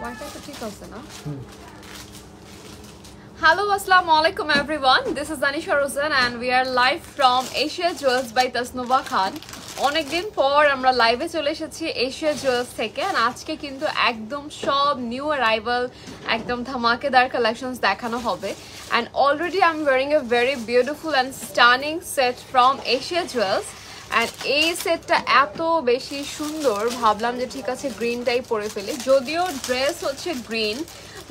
Wifi তো ঠিক আছে না? Hello, assalamu alaikum everyone. This is Anisha Rosen and we are live from Asia Jewels by Tasnova Khan. অনেকদিন পর আমরা লাইভে চলে এসেছি এশিয়া জুয়েলস থেকে আর আজকে কিন্তু একদম সব নিউ অ্যারাইভাল একদম ধামাকেদার কালেকশনস দেখানো হবে and already I'm wearing a very beautiful and stunning set from Asia Jewels and এই সেটটা এত বেশি সুন্দর ভাবলাম যে ঠিক আছে গ্রিনটাই পরে ফেলি যদিও ড্রেস হচ্ছে গ্রিন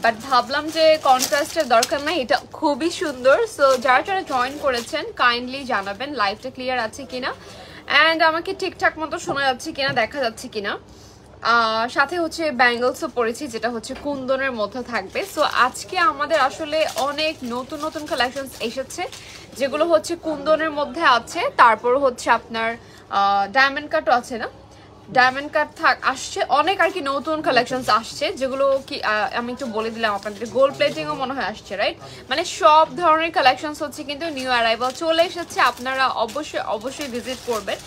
বাট ভাবলাম যে কন্ট্রাস্টের দরকার নাই এটা খুবই সুন্দর সো যারা যারা জয়েন করেছেন কাইন্ডলি জানাবেন লাইভটা ক্লিয়ার আছে কিনা এন্ড আমাকে ঠিকঠাক মতো শোনা যাচ্ছে কিনা দেখা যাচ্ছে কিনা সাথে হচ্ছে ব্যাঙ্গলসও পরেছি যেটা হচ্ছে কুন্দনের মধ্যে থাকবে সো আজকে আমাদের আসলে অনেক নতুন নতুন কালেকশনস এসেছে যেগুলো হচ্ছে কুন্দনের মধ্যে আছে তারপর হচ্ছে আপনার ডায়মন্ড কাটও আছে না ডায়মন্ড কাট আসছে অনেক আর কি নতুন কালেকশনস আসছে যেগুলো কি আমি একটু বলে দিলাম আপনাদের গোল্ড প্লেটিংও মনে হয় আসছে রাইট মানে সব ধরনের কালেকশনস হচ্ছে কিন্তু নিউ অ্যারাইভাল চলে এসেছে আপনারা অবশ্যই ভিজিট করবেন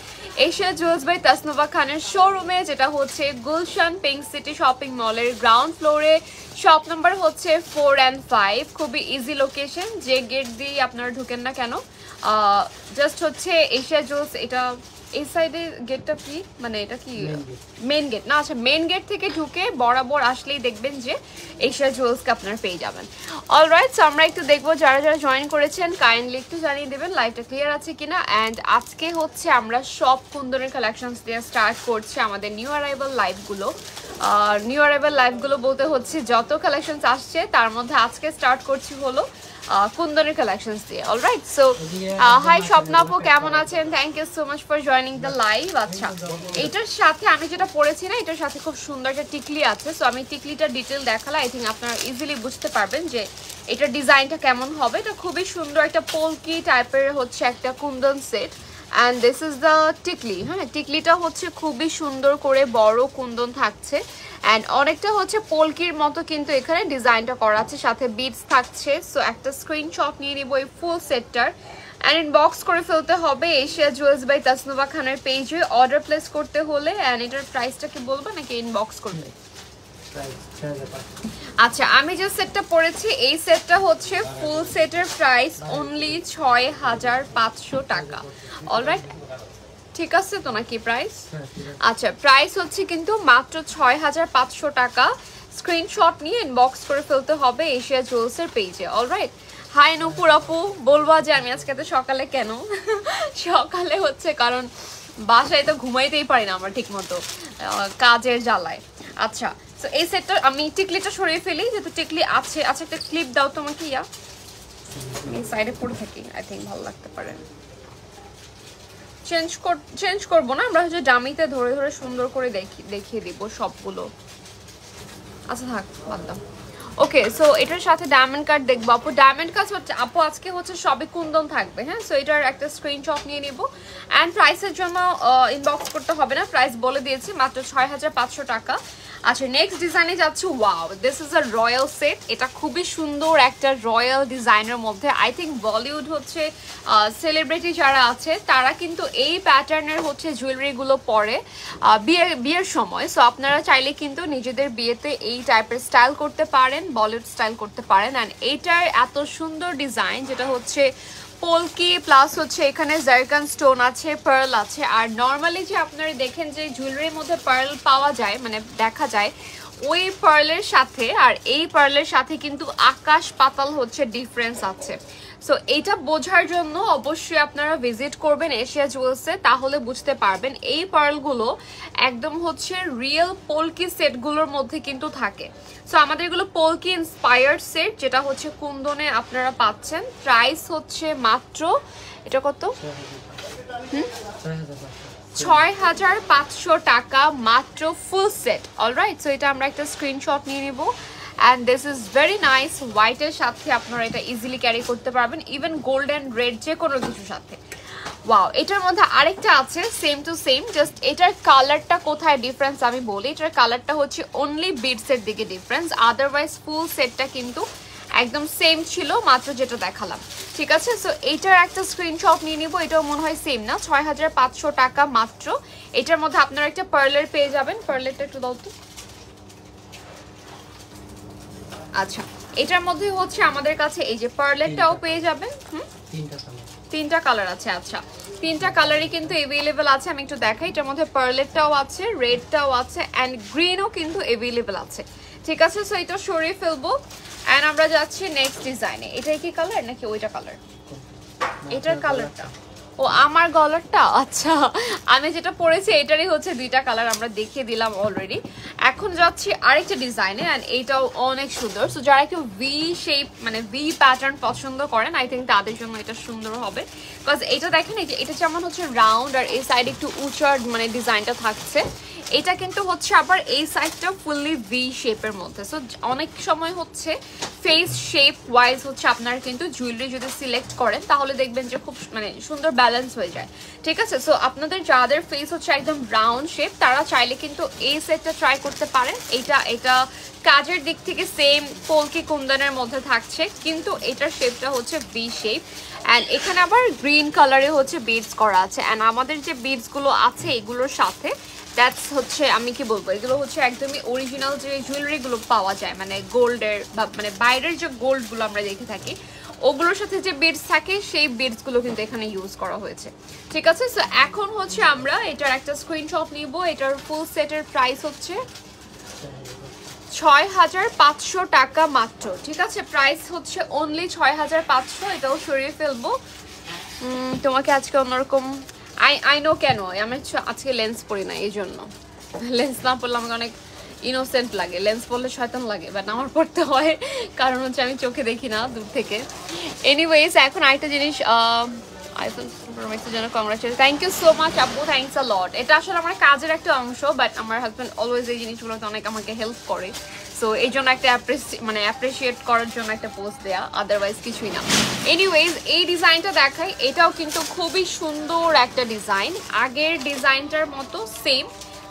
এশিয়া জুয়েলস বাই তাসনুভা খানের শোরুমে যেটা হচ্ছে গুলশান পিঙ্ক সিটি শপিং মলের গ্রাউন্ড ফ্লোরে শপ নাম্বার হচ্ছে 4 and 5 খুবই ইজি লোকেশন যে গেট দিয়ে আপনারা ঢুকেন না কেন জাস্ট হচ্ছে এশিয়া জুয়েলস এটা এই সাইডে গেটটা কি মানে এটা কি মেইন গেট না আচ্ছা মেইন গেট থেকে ঢুকে বরাবর আসলেই দেখবেন যে এশিয়া জুয়েলসকে আপনারা পেয়ে যাবেন অলরাইট সো আমরা একটু দেখবো যারা যারা জয়েন করেছেন কাইন্ডলি একটু জানিয়ে দেবেন লাইভটা ক্লিয়ার আছে কিনা অ্যান্ড আজকে হচ্ছে আমরা সব কুন্দনের কালেকশনস দিয়ে স্টার্ট করছি আমাদের নিউ অ্যারাইভাল লাইভগুলো বলতে হচ্ছে যত কালেকশনস আসছে তার মধ্যে আজকে স্টার্ট করছি হলো কুন্দনের কালেকশনস দিয়ে অলরাইট সো হাই স্বপ্না আপু কেমন আছেন thank you so much for joining the live আচ্ছা এটার সাথে আমি যেটা পরেছি না এটার সাথে খুব সুন্দর একটা টিকলি আছে সো আমি টিকলিটার ডিটেল দেখালে আই থিঙ্ক আপনারা ইজিলি বুঝতে পারবেন যে এটার ডিজাইনটা কেমন হবে এটা খুবই সুন্দর একটা পোলকি টাইপের হচ্ছে একটা Kundan set and this is the টিকলি হ্যাঁ টিকলিটা হচ্ছে খুবই সুন্দর করে বড় কুন্দন থাকছে অ্যান্ড অনেকটা হচ্ছে পোলকির মতো কিন্তু এখানে ডিজাইনটা করা আছে সাথে বিটস থাকছে সো একটা স্ক্রিনশট নিয়ে নিব এই ফুল সেটটার অ্যান্ড ইনবক্স করে ফেলতে হবে এশিয়া জুয়েলস বাই তাসনুভা খানের পেজে অর্ডার প্লেস করতে হলে অ্যান্ড এটার প্রাইসটা কি বলবো নাকি ইনবক্স করবে আচ্ছা আমি যে সেটটা পরেছি এই সেটটা হচ্ছে ফুল সেটের প্রাইস অনলি ৬,৫০০ টাকা অলরাইট ঠিক আছে তো নাকি প্রাইস আচ্ছা প্রাইস হচ্ছে কিন্তু মাত্র ৬,৫০০ টাকা স্ক্রিনশট নিয়ে ইনবক্স করে ফেলতে হবে এশিয়া জুয়েলসের পেজে অলরাইট হাই নূপুর আপু বলবো যে আমি আজকে তো সকালে কেন সকালে হচ্ছে কারণ বাসায় তো ঘুমাইতেই পারি না আমার ঠিক মতো কাজের জ্বালায় আচ্ছা তো এই সেটটা আমি টিকলিটা সরিয়ে ফেলি যেহেতু টিকলি আছে আচ্ছা একটা ক্লিপ দাও তোমাকে ইয়া আমি সাইডে পড়ে থাকি আই থিঙ্ক ভালো লাগতে পারে চেঞ্জ করবো না আমরা হচ্ছে ডামিতে ধরে ধরে সুন্দর করে দেখিয়ে দিব সবগুলো আচ্ছা থাক বাদ দাও ওকে সো এটার সাথে ডায়মন্ড কাট দেখবো আপু ডায়মন্ড কাট হচ্ছে আপু আজকে হচ্ছে সবই কুন্দন থাকবে হ্যাঁ সো এটার একটা স্ক্রিনশট নিয়ে নিব অ্যান্ড প্রাইসের জন্য ইনবক্স করতে হবে না প্রাইস বলে দিয়েছি মাত্র ৬,৫০০ টাকা আচ্ছা নেক্সট ডিজাইনে যাচ্ছে wow this is a royal set এটা খুবই সুন্দর একটা রয়্যাল ডিজাইনের মধ্যে আই থিঙ্ক বলিউড হচ্ছে সেলিব্রিটি যারা আছে তারা কিন্তু এই প্যাটার্নের হচ্ছে জুয়েলারিগুলো পরে বিয়ের সময় সো আপনারা চাইলে কিন্তু নিজেদের বিয়েতে এই টাইপের স্টাইল করতে পারেন বলিউড স্টাইল করতে পারেন অ্যান্ড এইটার এত সুন্দর ডিজাইন যেটা হচ্ছে পোলকি প্লাস হচ্ছে এখানে জারকান স্টোন আছে পার্ল আছে আর নর্মালি যে আপনারা দেখেন যে জুয়েলারির মধ্যে পার্ল পাওয়া যায় মানে দেখা যায় ওই পার্লের সাথে আর এই পার্লের সাথে কিন্তু আকাশ পাতাল হচ্ছে ডিফারেন্স আছে সো এইটা বোঝার জন্য অবশ্যই আপনারা ভিজিট করবেন এশিয়া জুয়েলসে তাহলে বুঝতে পারবেন এই পার্লগুলো একদম হচ্ছে রিয়েল পোলকি সেটগুলোর মধ্যে কিন্তু থাকে সো আমাদের এগুলো পোলকি ইন্সপায়ার্ড সেট যেটা হচ্ছে কুন্দনে আপনারা পাচ্ছেন প্রাইস হচ্ছে মাত্র এটা কত ৬,৫০০ টাকা মাত্র ফুল সেট অলরাইট সো এটা আমরা একটা স্ক্রিনশট নিয়ে নিব and this is very nice white এর সাথে আপনারা এটা ইজিলি ক্যারি করতে পারবেন ইভেন গোল্ড এন্ড রেড যে কোনো কিছুর সাথে ওয়াও এটার মধ্যে আরেকটা আছে সেম টু সেম জাস্ট এটার কালারটা কোথায় ডিফারেন্স আমি বলি এটার কালারটা হচ্ছে অনলি বিডস এর দিকে ডিফারেন্স আদারওয়াইজ ফুল সেটটা কিন্তু একদম সেম ছিল মাত্র যেটা দেখালাম ঠিক আছে সো এইটার একটা স্ক্রিনশট নিয়ে নিব এটাও মনে হয় সেম না ৬,৫০০ টাকা মাত্র এটার মধ্যে আপনারা একটা পার্লার পেয়ে যাবেন পার্লারটা একটু দাও তো আচ্ছা, এটার মধ্যে হচ্ছে আমাদের কাছে এই যে পার্লেটটাও পেয়ে যাবেন। তিনটা কালার আছে। আচ্ছা, তিনটা কালারই কিন্তু अवेलेबल আছে। আমি একটু দেখাই, এটার মধ্যে পার্লেটটাও আছে, রেডটাও আছে এন্ড গ্রিনও কিন্তু अवेलेबल আছে। ঠিক আছে, সো এটা সরিয়ে ফেলবো এন্ড আমরা যাচ্ছি নেক্সট ডিজাইনে। এটাই কি কালার নাকি ওইটা কালার? এটার কালারটা, ও আমার গলারটা। আচ্ছা, আমি যেটা পরেছি এটারই হচ্ছে দুইটা কালার, আমরা দেখিয়ে দিলাম অলরেডি। এখন যাচ্ছি আরেকটা ডিজাইনে এন্ড এটাও অনেক সুন্দর। সো যারা একটু ভি শেপ মানে ভি প্যাটার্ন পছন্দ করেন, আই থিঙ্ক তাদের জন্য এটা সুন্দর হবে। বিকজ এটা দেখেন, এই যে এটা যেমন হচ্ছে রাউন্ড আর এই সাইডে একটু উঁচার মানে ডিজাইনটা থাকছে, এটা কিন্তু হচ্ছে আবার এই সাইডটা ফুললি ভি শেপের মধ্যে। সো অনেক সময় হচ্ছে ফেস শেপ ওয়াইজ হচ্ছে আপনারা কিন্তু জুয়েলারি যদি সিলেক্ট করেন তাহলে দেখবেন যে খুব মানে সুন্দর ব্যালেন্স হয়ে যায়। ঠিক আছে, সো আপনাদের যাদের ফেস হচ্ছে একদম রাউন্ড শেপ তারা চাইলে কিন্তু এই সেটটা ট্রাই করতে পারেন। এটা কাজের দিক থেকে সেম পোলকি কুন্দনের মধ্যে থাকছে, কিন্তু এটার শেপটা হচ্ছে ভি শেপ অ্যান্ড এখানে আবার গ্রিন কালারে হচ্ছে বিডস করা আছে। অ্যান্ড আমাদের যে বিডসগুলো আছে এগুলোর সাথে দ্যাটস হচ্ছে আমি কি বলবো, এগুলো হচ্ছে একদমই অরিজিনাল যে জুয়েলারিগুলো পাওয়া যায় মানে গোল্ডের বা মানে বাইরের যে গোল্ডগুলো আমরা দেখে থাকি ওগুলোর সাথে যে বিডস থাকে সেই বিডসগুলো কিন্তু এখানে ইউজ করা হয়েছে। ঠিক আছে, সো এখন হচ্ছে আমরা এটার একটা স্ক্রিনশট নিব। এটার ফুল সেটের প্রাইস হচ্ছে ৬৫০০ টাকা মাত্র। ঠিক আছে, প্রাইস হচ্ছে অনলি ৬৫০০। এটাও সরিয়ে ফেলবো। তোমাকে আজকে অন্যরকম আই নো কেন আমি আজকে লেন্স পরি না, এই জন্য লেন্স না পরলে আমাকে অনেক ইনোসেন্ট লাগে, লেন্স পরলে শয়তান লাগে, বাট আমার পড়তে হয় কারণ হচ্ছে আমি চোখে দেখি না দূর থেকে। এনিওয়েজ, এখন আরেকটা জিনিস, আইফোন প্রোম্যাক্সের জন্য congratulation, thank you so much আপু, থ্যাংকস আ লট। এটা আসলে আমার কাজের একটা অংশ, বাট আমার হাজব্যান্ড অলওয়েজ এই জিনিসগুলোতে অনেক আমাকে হেল্প করে। সো এই জন্য একটা অ্যাপ্রিসিয়েট করার জন্য একটা পোস্ট দেয়া, আদারওয়াইজ কিছুই না। এনিওয়েজ, এই ডিজাইনটা দেখাই, এটাও কিন্তু খুবই সুন্দর একটা ডিজাইন, আগের ডিজাইনটার মতো সেম,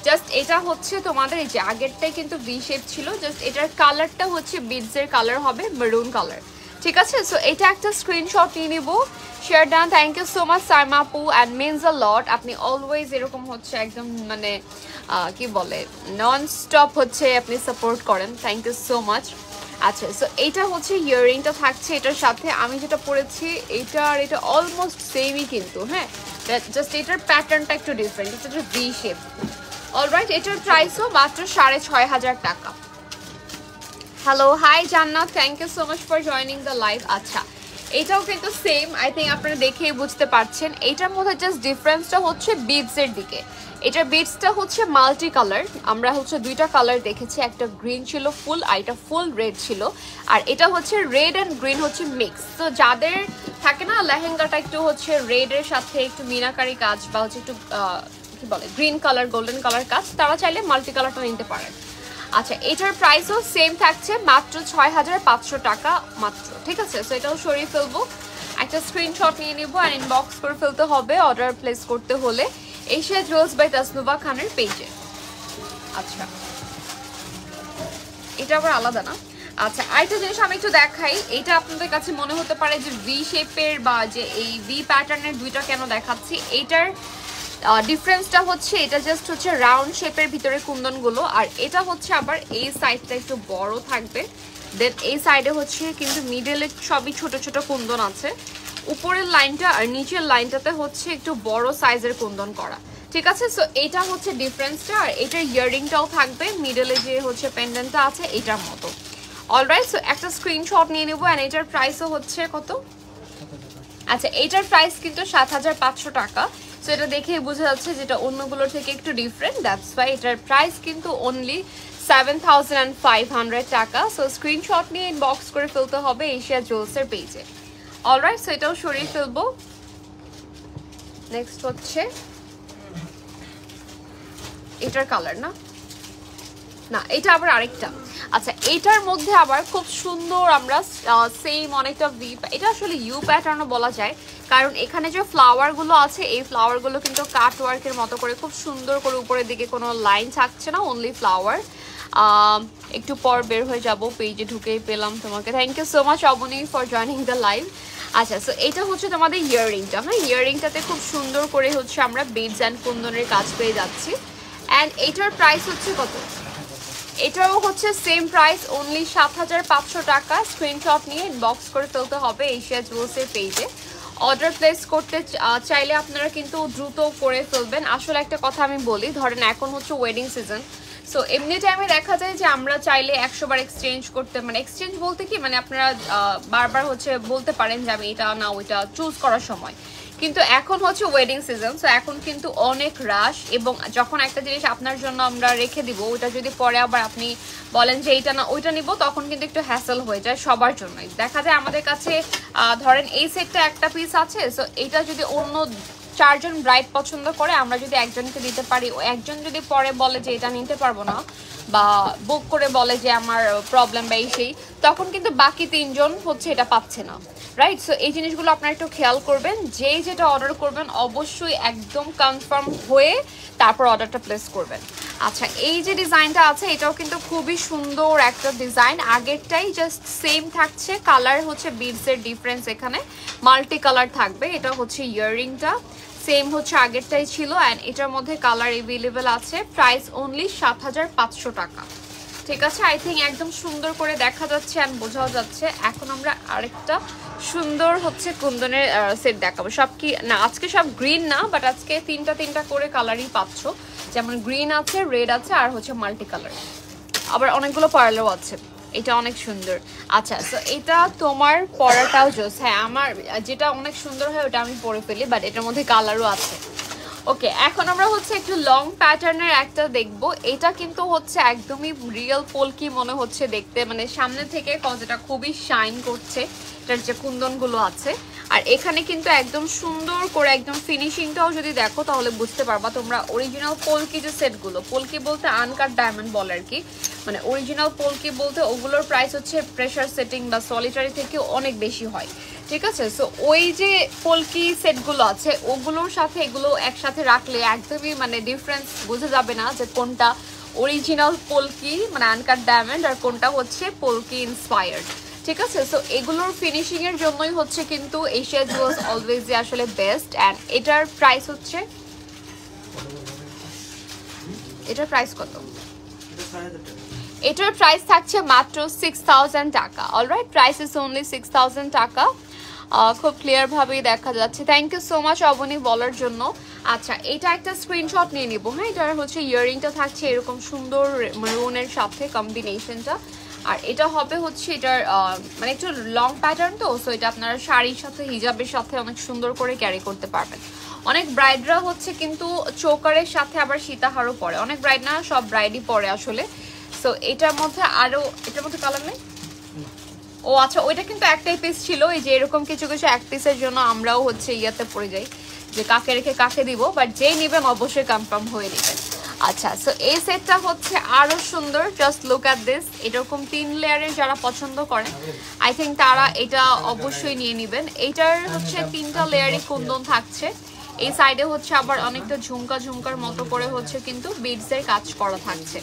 জাস্ট এটা হচ্ছে তোমাদের এই যে আগেরটাই কিন্তু ভি শেপ ছিল, জাস্ট এটার কালারটা হচ্ছে বিডসের কালার হবে মেরুন কালার। ঠিক আছে, সো এটা একটা স্ক্রিনশট নিয়ে নিব। Share done, thank you so much Saima আপু অ্যান্ড মিনস আ লট। আপনি অলওয়েজ এরকম হচ্ছে একদম মানে কি বলে নন স্টপ হচ্ছে আপনি সাপোর্ট করেন, থ্যাংক ইউ সো মাচ। আচ্ছা, সো এইটা হচ্ছে ইয়াররিংটা থাকছে এটার সাথে, আমি যেটা পরেছি এটা আর এটা অলমোস্ট সেমই কিন্তু, হ্যাঁ, জাস্ট এটার প্যাটার্নটা একটু ডিফারেন্ট, এটা হচ্ছে ভি শেপ। অলরাইট, এটার প্রাইসও মাত্র ৬৫০০ টাকা। Hello, hi Jannat, thank you so much for joining the live. আচ্ছা, এটাও কিন্তু সেম, আই থিঙ্ক আপনারা দেখেই বুঝতে পারছেন। এইটার মধ্যে জাস্ট ডিফারেন্সটা হচ্ছে বিডসের দিকে। এটার বিডসটা হচ্ছে মাল্টি কালার, আমরা হচ্ছে দুইটা কালার দেখেছি, একটা গ্রিন ছিল ফুল আর এটা ফুল রেড ছিল, আর এটা হচ্ছে রেড অ্যান্ড গ্রিন হচ্ছে মিক্স। তো যাদের থাকে না লেহেঙ্গাটা একটু হচ্ছে রেডের সাথে একটু মিনাকারি কাজ বা হচ্ছে একটু কি বলে গ্রিন কালার গোল্ডেন কালার কাজ, তারা চাইলে মাল্টি কালারটা নিতে পারেন। আচ্ছা, এটার প্রাইসও সেম থাকছে মাত্র ৬৫০০ টাকা মাত্র। ঠিক আছে, সো এটাও সরিয়ে ফেলবো, একটা স্ক্রিনশট নিয়ে নিবো আর ইনবক্স করে ফেলতে হবে অর্ডার প্লেস করতে হলে এশিয়া জুয়েলস বাই তাসনুভা খানের পেজে। আচ্ছা, এটা আবার আলাদা না। আচ্ছা, আরেকটা জিনিস আমি একটু দেখাই, এটা আপনাদের কাছে মনে হতে পারে যে ভি শেপের বা যে এই ভি প্যাটার্নের দুইটা কেন দেখাচ্ছি, এইটার ডিফারেন্সটা হচ্ছে এটা জাস্ট হচ্ছে রাউন্ড শেপের ভিতরে কুন্দনগুলো, আর এটা হচ্ছে আবার এই সাইডটা একটু বড় থাকবে, দেন এই সাইডে হচ্ছে কিন্তু মিডলে সবই ছোট ছোট কুন্দন আছে, উপরের লাইনটা আর নিচের লাইনটাতে হচ্ছে একটু বড় সাইজের কুন্দন করা। ঠিক আছে, সো এটা হচ্ছে ডিফারেন্সটা, আর এটার ইয়াররিংটাও থাকবে মিডলে যে হচ্ছে পেন্ডেন্টটা আছে এটার মতো। অলরাইট, সো একটা স্ক্রিনশট নিয়ে নেবো অ্যান্ড এটার প্রাইসও হচ্ছে কত? আচ্ছা, এটার প্রাইস কিন্তু ৭৫০০ টাকা। সো এটা দেখেই বোঝা যাচ্ছে যেটা অন্যগুলোর থেকে একটু ডিফারেন্ট, দ্যাটস ওয়াই এটার প্রাইস কিন্তু অনলি ৭৫০০ টাকা। সো স্ক্রিনশট নিয়ে ইনবক্স করে ফেলতে হবে এশিয়া জুয়েলসের পেজে। অলরাইট, সো এটাও সরিয়ে ফেলবো। নেক্সট হচ্ছে এটার কালার না, এটা আবার আরেকটা। আচ্ছা, এটার মধ্যে আবার খুব সুন্দর আমরা সেম অনেকটা ভি, এটা আসলে ইউ প্যাটার্নও বলা যায়, কারণ এখানে যে ফ্লাওয়ারগুলো আছে এই ফ্লাওয়ারগুলো কিন্তু কাট ওয়ার্কের মতো করে খুব সুন্দর করে উপরের দিকে কোনো লাইন থাকছে না, অনলি ফ্লাওয়ার। একটু পর বের হয়ে যাব, পেজে ঢুকেই পেলাম তোমাকে, thank you so much Aboni for joining the live. আচ্ছা, সো এটা হচ্ছে তোমাদের ইয়াররিংটা, হ্যাঁ, ইয়াররিংটাতে খুব সুন্দর করে হচ্ছে আমরা বিডস অ্যান্ড কুন্দনের কাজ পেয়ে যাচ্ছি, অ্যান্ড এটার প্রাইস হচ্ছে কত? এটাও হচ্ছে সেম প্রাইস, অনলি 7500 টাকা। স্ক্রিনশট নিয়ে ইনবক্স করে ফেলতে হবে এশিয়া জুয়েলসের পেজে। অর্ডার প্লেস করতে চাইলে আপনারা কিন্তু দ্রুত করে ফেলবেন। আসলে একটা কথা আমি বলি, ধরেন এখন হচ্ছে ওয়েডিং সিজন, সো এমনি টাইমে দেখা যায় যে আমরা চাইলে 100 বার এক্সচেঞ্জ করতে, মানে এক্সচেঞ্জ বলতে কি, মানে আপনারা বারবার হচ্ছে বলতে পারেন যে আমি এটা না ওইটা চুজ করার সময়, কিন্তু এখন হচ্ছে ওয়েডিং সিজন, সো এখন কিন্তু অনেক রাশ। এবং যখন একটা জিনিস আপনার জন্য আমরা রেখে দিব, ওইটা যদি পরে আবার আপনি বলেন যে এইটা না ওইটা নিব, তখন কিন্তু একটু হ্যাসেল হয়ে যায় সবার জন্যই। দেখা যায় আমাদের কাছে ধরেন এই সেটটা একটা পিস আছে, সো এইটা যদি অন্য 4 জন ব্রাইড পছন্দ করে, আমরা যদি একজনকে দিতে পারি, ও একজন যদি পরে বলে যে এটা নিতে পারবো না বা বুক করে বলে যে আমার প্রবলেম বা এই সেই, তখন কিন্তু বাকি 3 জন হচ্ছে এটা পাচ্ছে না, রাইট? সো এই জিনিসগুলো আপনারা একটু খেয়াল করবেন। যেই যেটা অর্ডার করবেন অবশ্যই একদম কনফার্ম হয়ে তারপর অর্ডারটা প্লেস করবেন। আচ্ছা, এই যে ডিজাইনটা আছে এটাও কিন্তু খুবই সুন্দর একটা ডিজাইন, আগেরটাই জাস্ট সেম থাকছে, কালার হচ্ছে বিডসের ডিফারেন্স, এখানে মাল্টি কালার থাকবে। এটা হচ্ছে ইয়াররিংটা সেম হচ্ছে আগেরটাই ছিল, অ্যান্ড এটার মধ্যে কালার এভেলেবেল আছে। প্রাইস অনলি 7500 টাকা। ঠিক আছে, আই থিঙ্ক একদম সুন্দর করে দেখা যাচ্ছে অ্যান্ড বোঝাও যাচ্ছে। এখন আমরা আরেকটা সুন্দর হচ্ছে কুন্দনের সেট দেখাবো। সব কি না, আজকে সব গ্রিন না, বাট আজকে তিনটা করে কালারই পাচ্ছ, যেমন গ্রিন আছে, রেড আছে, আর হচ্ছে মাল্টি কালার, আবার অনেকগুলো পার্লও আছে। এটা অনেক সুন্দর। আচ্ছা, সো এটা তোমার পরাটাও জোস। হ্যাঁ, আমার যেটা অনেক সুন্দর হয় ওটা আমি পরে ফেলি, বাট এটার মধ্যে কালারও আছে। ওকে, এখন আমরা হচ্ছে একটু লং প্যাটার্নের একটা দেখবো। এটা কিন্তু হচ্ছে একদমই রিয়েল পোলকি মনে হচ্ছে দেখতে, মানে সামনে থেকে যেটা খুবই শাইন করছে এটার যে কুন্দনগুলো আছে। আর এখানে কিন্তু একদম সুন্দর করে একদম ফিনিশিংটাও যদি দেখো তাহলে বুঝতে পারবা তোমরা অরিজিনাল পোলকি যে সেটগুলো, পোলকি বলতে আনকাট ডায়মন্ড বলে আর কি, মানে অরিজিনাল পোলকি বলতে ওগুলোর প্রাইস হচ্ছে প্রেশার সেটিং বা সলিটারি থেকে অনেক বেশি হয়। ঠিক আছে, সো ওই যে পোলকি সেটগুলো আছে ওগুলোর সাথে এগুলো একসাথে রাখলে একদমই মানে ডিফারেন্স বোঝা যাবে না যে কোনটা অরিজিনাল পোলকি মানে আনকাট ডায়মন্ড আর কোনটা হচ্ছে পোলকি ইন্সপায়ার্ড। ঠিক আছে, সো এগুলোর ফিনিশিং এর জন্যই হচ্ছে কিন্তু এশিয়া জুয়েলস অলওয়েজ আসলে বেস্ট। অ্যান্ড এটার প্রাইস হচ্ছে, এটার প্রাইস কত? এটার প্রাইস থাকছে মাত্র 6000 টাকা। অলরাইট, প্রাইস ইজ অনলি 6000 টাকা। খুব ক্লিয়ার ভাবেই দেখা যাচ্ছে। Thank you so much Aboni বলার জন্য। আচ্ছা, এটা একটা স্ক্রিনশট নিয়ে নিব। হ্যাঁ, এটার হচ্ছে ইয়াররিংটা থাকছে এরকম সুন্দর মেরুনের সাথে কম্বিনেশনটা, আর এটা হবে হচ্ছে এটার মানে একটু লং প্যাটার্ন তো, সো এটা আপনারা শাড়ির সাথে হিজাবের সাথে অনেক সুন্দর করে ক্যারি করতে পারবেন। অনেক ব্রাইডরা হচ্ছে কিন্তু চোকারের সাথে আবার সীতাহারও পরে, অনেক ব্রাইড না, সব ব্রাইডই পরে আসলে। সো এটার মধ্যে আরো, এটার মধ্যে কালার নেই। ও আচ্ছা, ওইটা কিন্তু একটাই পিস ছিল। এই যে এরকম কিছু কিছু এক পিসের জন্য আমরাও হচ্ছে ইয়াতে পড়ে যাই যে কাকে রেখে কাকে দিব, বাট যেই নেবেন অবশ্যই কনফার্ম হয়ে নেবেন। আচ্ছা, সো এই সেটটা হচ্ছে আরো সুন্দর, জাস্ট লুক অ্যাট দিস। এরকম 3 লেয়ারের যারা পছন্দ করেন আই থিঙ্ক তারা এটা অবশ্যই নিয়ে নেবেন। এইটার হচ্ছে 3টা লেয়ারই কুন্দন থাকছে, এই সাইডে হচ্ছে আবার অনেকটা ঝুমকার মতো করে হচ্ছে কিন্তু বিডসের কাজ করা থাকছে।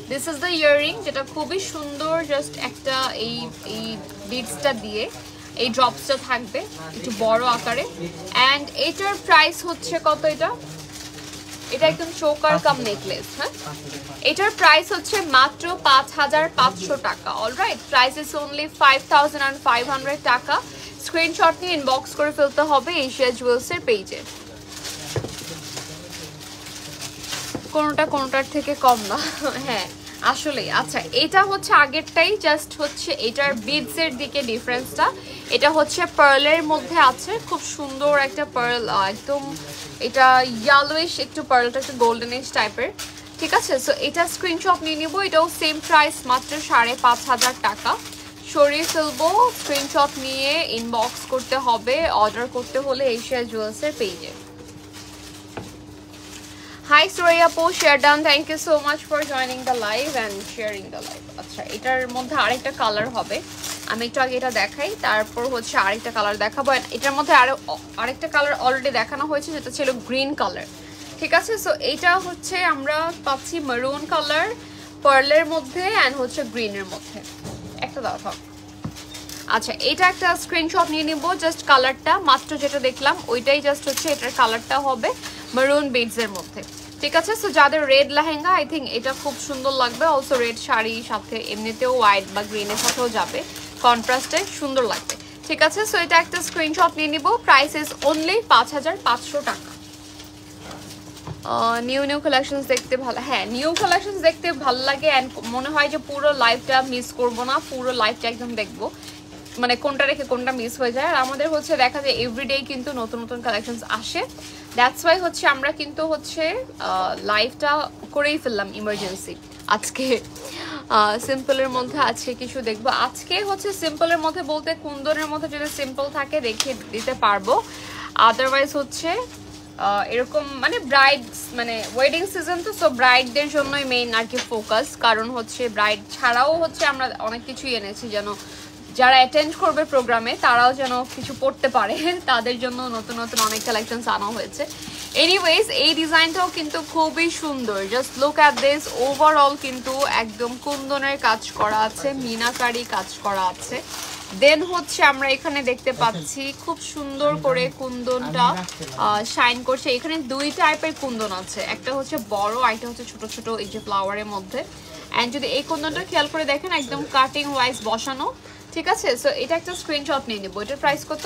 দিস ইজ দ্য ইয়াররিং, যেটা খুবই সুন্দর, জাস্ট একটা এই বিডসটা দিয়ে এই ড্রপসটা থাকবে একটু বড় আকারে। অ্যান্ড এটার প্রাইস হচ্ছে কত? এটা একদম চোকার কাম নেকলেস। হ্যাঁ, এটার প্রাইস হচ্ছে মাত্র 5500 টাকা। অলরাইট, প্রাইস ইজ অনলি 5500 টাকা। স্ক্রিনশট নিয়ে ইনবক্স করে ফেলতে হবে এশিয়া জুয়েলসের পেজে। কোনোটার থেকে কম না। হ্যাঁ আসলে। আচ্ছা, এটা হচ্ছে আগেরটাই, জাস্ট হচ্ছে এটার বিডসের দিকে ডিফারেন্সটা। এটা হচ্ছে পার্লের মধ্যে আছে, খুব সুন্দর একটা পার্ল, একদম এটা ইয়েলোইশ একটু, পার্লটা একটু গোল্ডেনিশ টাইপের। ঠিক আছে, সো এটা স্ক্রিনশট নিয়ে নিব। এটাও সেম প্রাইস, মাত্র 5500 টাকা। সরিয়ে ফেলবো, স্ক্রিনশট নিয়ে ইনবক্স করতে হবে অর্ডার করতে হলে এশিয়া জুয়েলসের পেজে। Hi Surya Po, share done. Thank you so much for joining the live and sharing the live. আচ্ছা, এটার মধ্যে আরেকটা কালার হবে, আমি একটু আগে এটা দেখাই, তারপর হচ্ছে আরেকটা কালার দেখাবো। এটার মধ্যে আরেকটা কালার অলরেডি দেখানো হয়েছে, যেটা ছিল গ্রিন কালার। ঠিক আছে, সো এইটা হচ্ছে আমরা পাচ্ছি মেরুন কালার পার্লের মধ্যে অ্যান্ড হচ্ছে গ্রিনের মধ্যে। একটা দাও থাক। আচ্ছা, এটা একটা স্ক্রিনশট নিয়ে নিব, জাস্ট কালারটা মাত্র যেটা দেখলাম ওইটাই, জাস্ট হচ্ছে এটার কালারটা হবে মেরুন বিডসের মধ্যে। ঠিক আছে। সো যাদের রেড লেহেঙ্গা আই থিঙ্ক এটা খুব সুন্দর লাগবে। অলসো রেড শাড়ি সাথে এমনিতেও হোয়াইট বা গ্রিনের সাথেও যাবে, কন্ট্রাস্টে সুন্দর লাগবে। ঠিক আছে, সো এটা একটা স্ক্রিনশট নিয়ে নিব। প্রাইস ইজ অনলি 5500 টাকা। নিউ কালেকশনস দেখতে ভালো, হ্যাঁ নিউ কালেকশনস দেখতে ভালো লাগে অ্যান্ড মনে হয় যে পুরো লাইফটা মিস করব না, পুরো লাইফটা একদম দেখবো, মানে কোনটা রেখে কোনটা মিস হয়ে যায়। আর আমাদের হচ্ছে দেখা যায় এভরিডে কিন্তু নতুন নতুন কালেকশনস আসে, দ্যাটস ওয়াই হচ্ছে আমরা কিন্তু হচ্ছে লাইফটা করেই ফেললাম ইমার্জেন্সি। আজকে সিম্পলের মধ্যে আজকে কিছু দেখবো। আজকে হচ্ছে সিম্পলের মধ্যে বলতে কুন্দনের মধ্যে যদি সিম্পল থাকে দেখিয়ে দিতে পারবো, আদারওয়াইজ হচ্ছে এরকম মানে ব্রাইড মানে ওয়েডিং সিজন তো, সো ব্রাইডদের জন্যই মেইন আর কি ফোকাস। কারণ হচ্ছে ব্রাইড ছাড়াও হচ্ছে আমরা অনেক কিছুই এনেছি যেন যারা অ্যাটেন্ড করবে প্রোগ্রামে তারাও যেন কিছু পড়তে পারে, তাদের জন্য নতুন নতুন অনেক কালেকশনস আনা হয়েছে। এনিওয়েজ এই ডিজাইনটাও কিন্তু খুবই সুন্দর, just look at this. Overall কিন্তু একদম কুন্দনের কাজ করা আছে, মিনাকারি কাজ করা আছে। দেন হচ্ছে আমরা এখানে দেখতে পাচ্ছি খুব সুন্দর করে কুন্দনটা শাইন করছে। এখানে দুই টাইপের কুন্দন আছে, একটা হচ্ছে বড় আর একটা হচ্ছে ছোট ছোট এই যে ফ্লাওয়ারের মধ্যে। অ্যান্ড যদি এই কুন্দনটা খেয়াল করে দেখেন একদম কাটিং ওয়াইজ বসানো। ঠিক আছে, সো এটা একটা স্ক্রিনশট নিয়ে নেবো। এটার প্রাইস কত?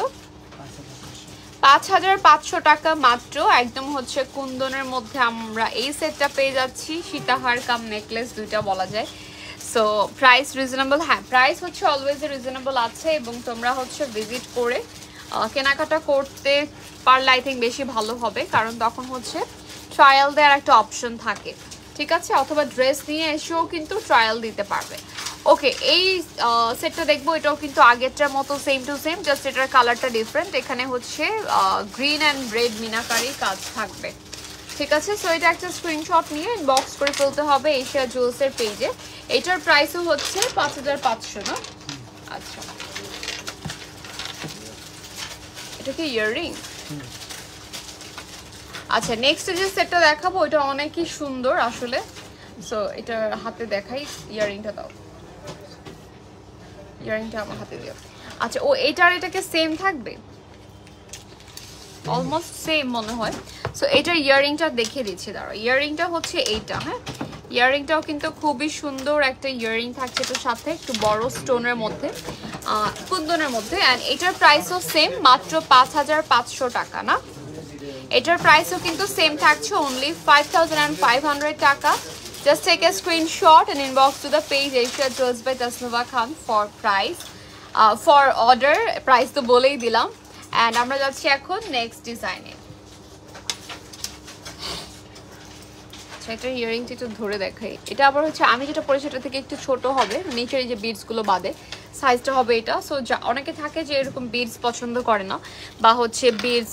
5500 টাকা মাত্র। একদম হচ্ছে কুন্দনের মধ্যে আমরা এই সেটটা পেয়ে যাচ্ছি, সীতাহার কাম নেকলেস দুইটা বলা যায়। সো প্রাইস রিজনেবল, হ্যাঁ প্রাইস হচ্ছে অলওয়েজ রিজনেবল আছে। এবং তোমরা হচ্ছে ভিজিট করে কেনাকাটা করতে পারলে আই থিঙ্ক বেশি ভালো হবে, কারণ তখন হচ্ছে ট্রায়াল দেওয়ার একটা অপশন থাকে। ঠিক আছে, অথবা ড্রেস নিয়ে এসেও কিন্তু ট্রায়াল দিতে পারবে। ওকে, এই সেটটা দেখবো। এটাও কিন্তু আগেরটার মতো সেম টু সেম, জাস্ট এটার কালারটা ডিফারেন্ট। এখানে হচ্ছে গ্রিন অ্যান্ড রেড মিনাকারি কাজ থাকবে। ঠিক আছে, সো এটা একটা স্ক্রিনশট নিয়ে ইনবক্স করে ফেলতে হবে এশিয়া জুয়েলসের পেজে। এটার প্রাইসও হচ্ছে 5500 না? আচ্ছা, এটা কি ইয়াররিং? আচ্ছা, নেক্সট যে সেটটা দেখাবো ওটা অনেকই সুন্দর আসলে। সো এটা হাতে দেখাই, ইয়াররিংটা দাও, ইয়াররিংটা আমার হাতে দিও। আচ্ছা, ও এটার এটাকে সেম থাকবে, অলমোস্ট সেম মনে হয়। সো এটার ইয়াররিংটা দেখিয়ে দিচ্ছি, দাঁড়াও। ইয়াররিংটা হচ্ছে এইটা, হ্যাঁ ইয়াররিংটাও কিন্তু খুবই সুন্দর একটা ইয়াররিং থাকছে, এটার সাথে একটু বড় স্টোনের মধ্যে কুন্দনের মধ্যে। অ্যান্ড এটার প্রাইসও সেম, মাত্র 5500 টাকা না? এটার প্রাইসও কিন্তু সেম থাকছে, অনলি 5500 টাকা। Just take a screenshot and inbox to the page Asia Jewels by Tasnova Khan for price, for order. Price তো বলেই দিলাম। অ্যান্ড আমরা যাচ্ছি এখন নেক্সট ডিজাইনে। এটার ইয়ারিংটা একটু ধরে দেখাই। এটা আবার হচ্ছে আমি যেটা পরেছি সেটা থেকে একটু ছোট হবে, নিচের এই যে বিডসগুলো বাদে সাইজটা হবে এটা। সো অনেকে থাকে যে এরকম বিডস পছন্দ করে না, বা হচ্ছে বিডস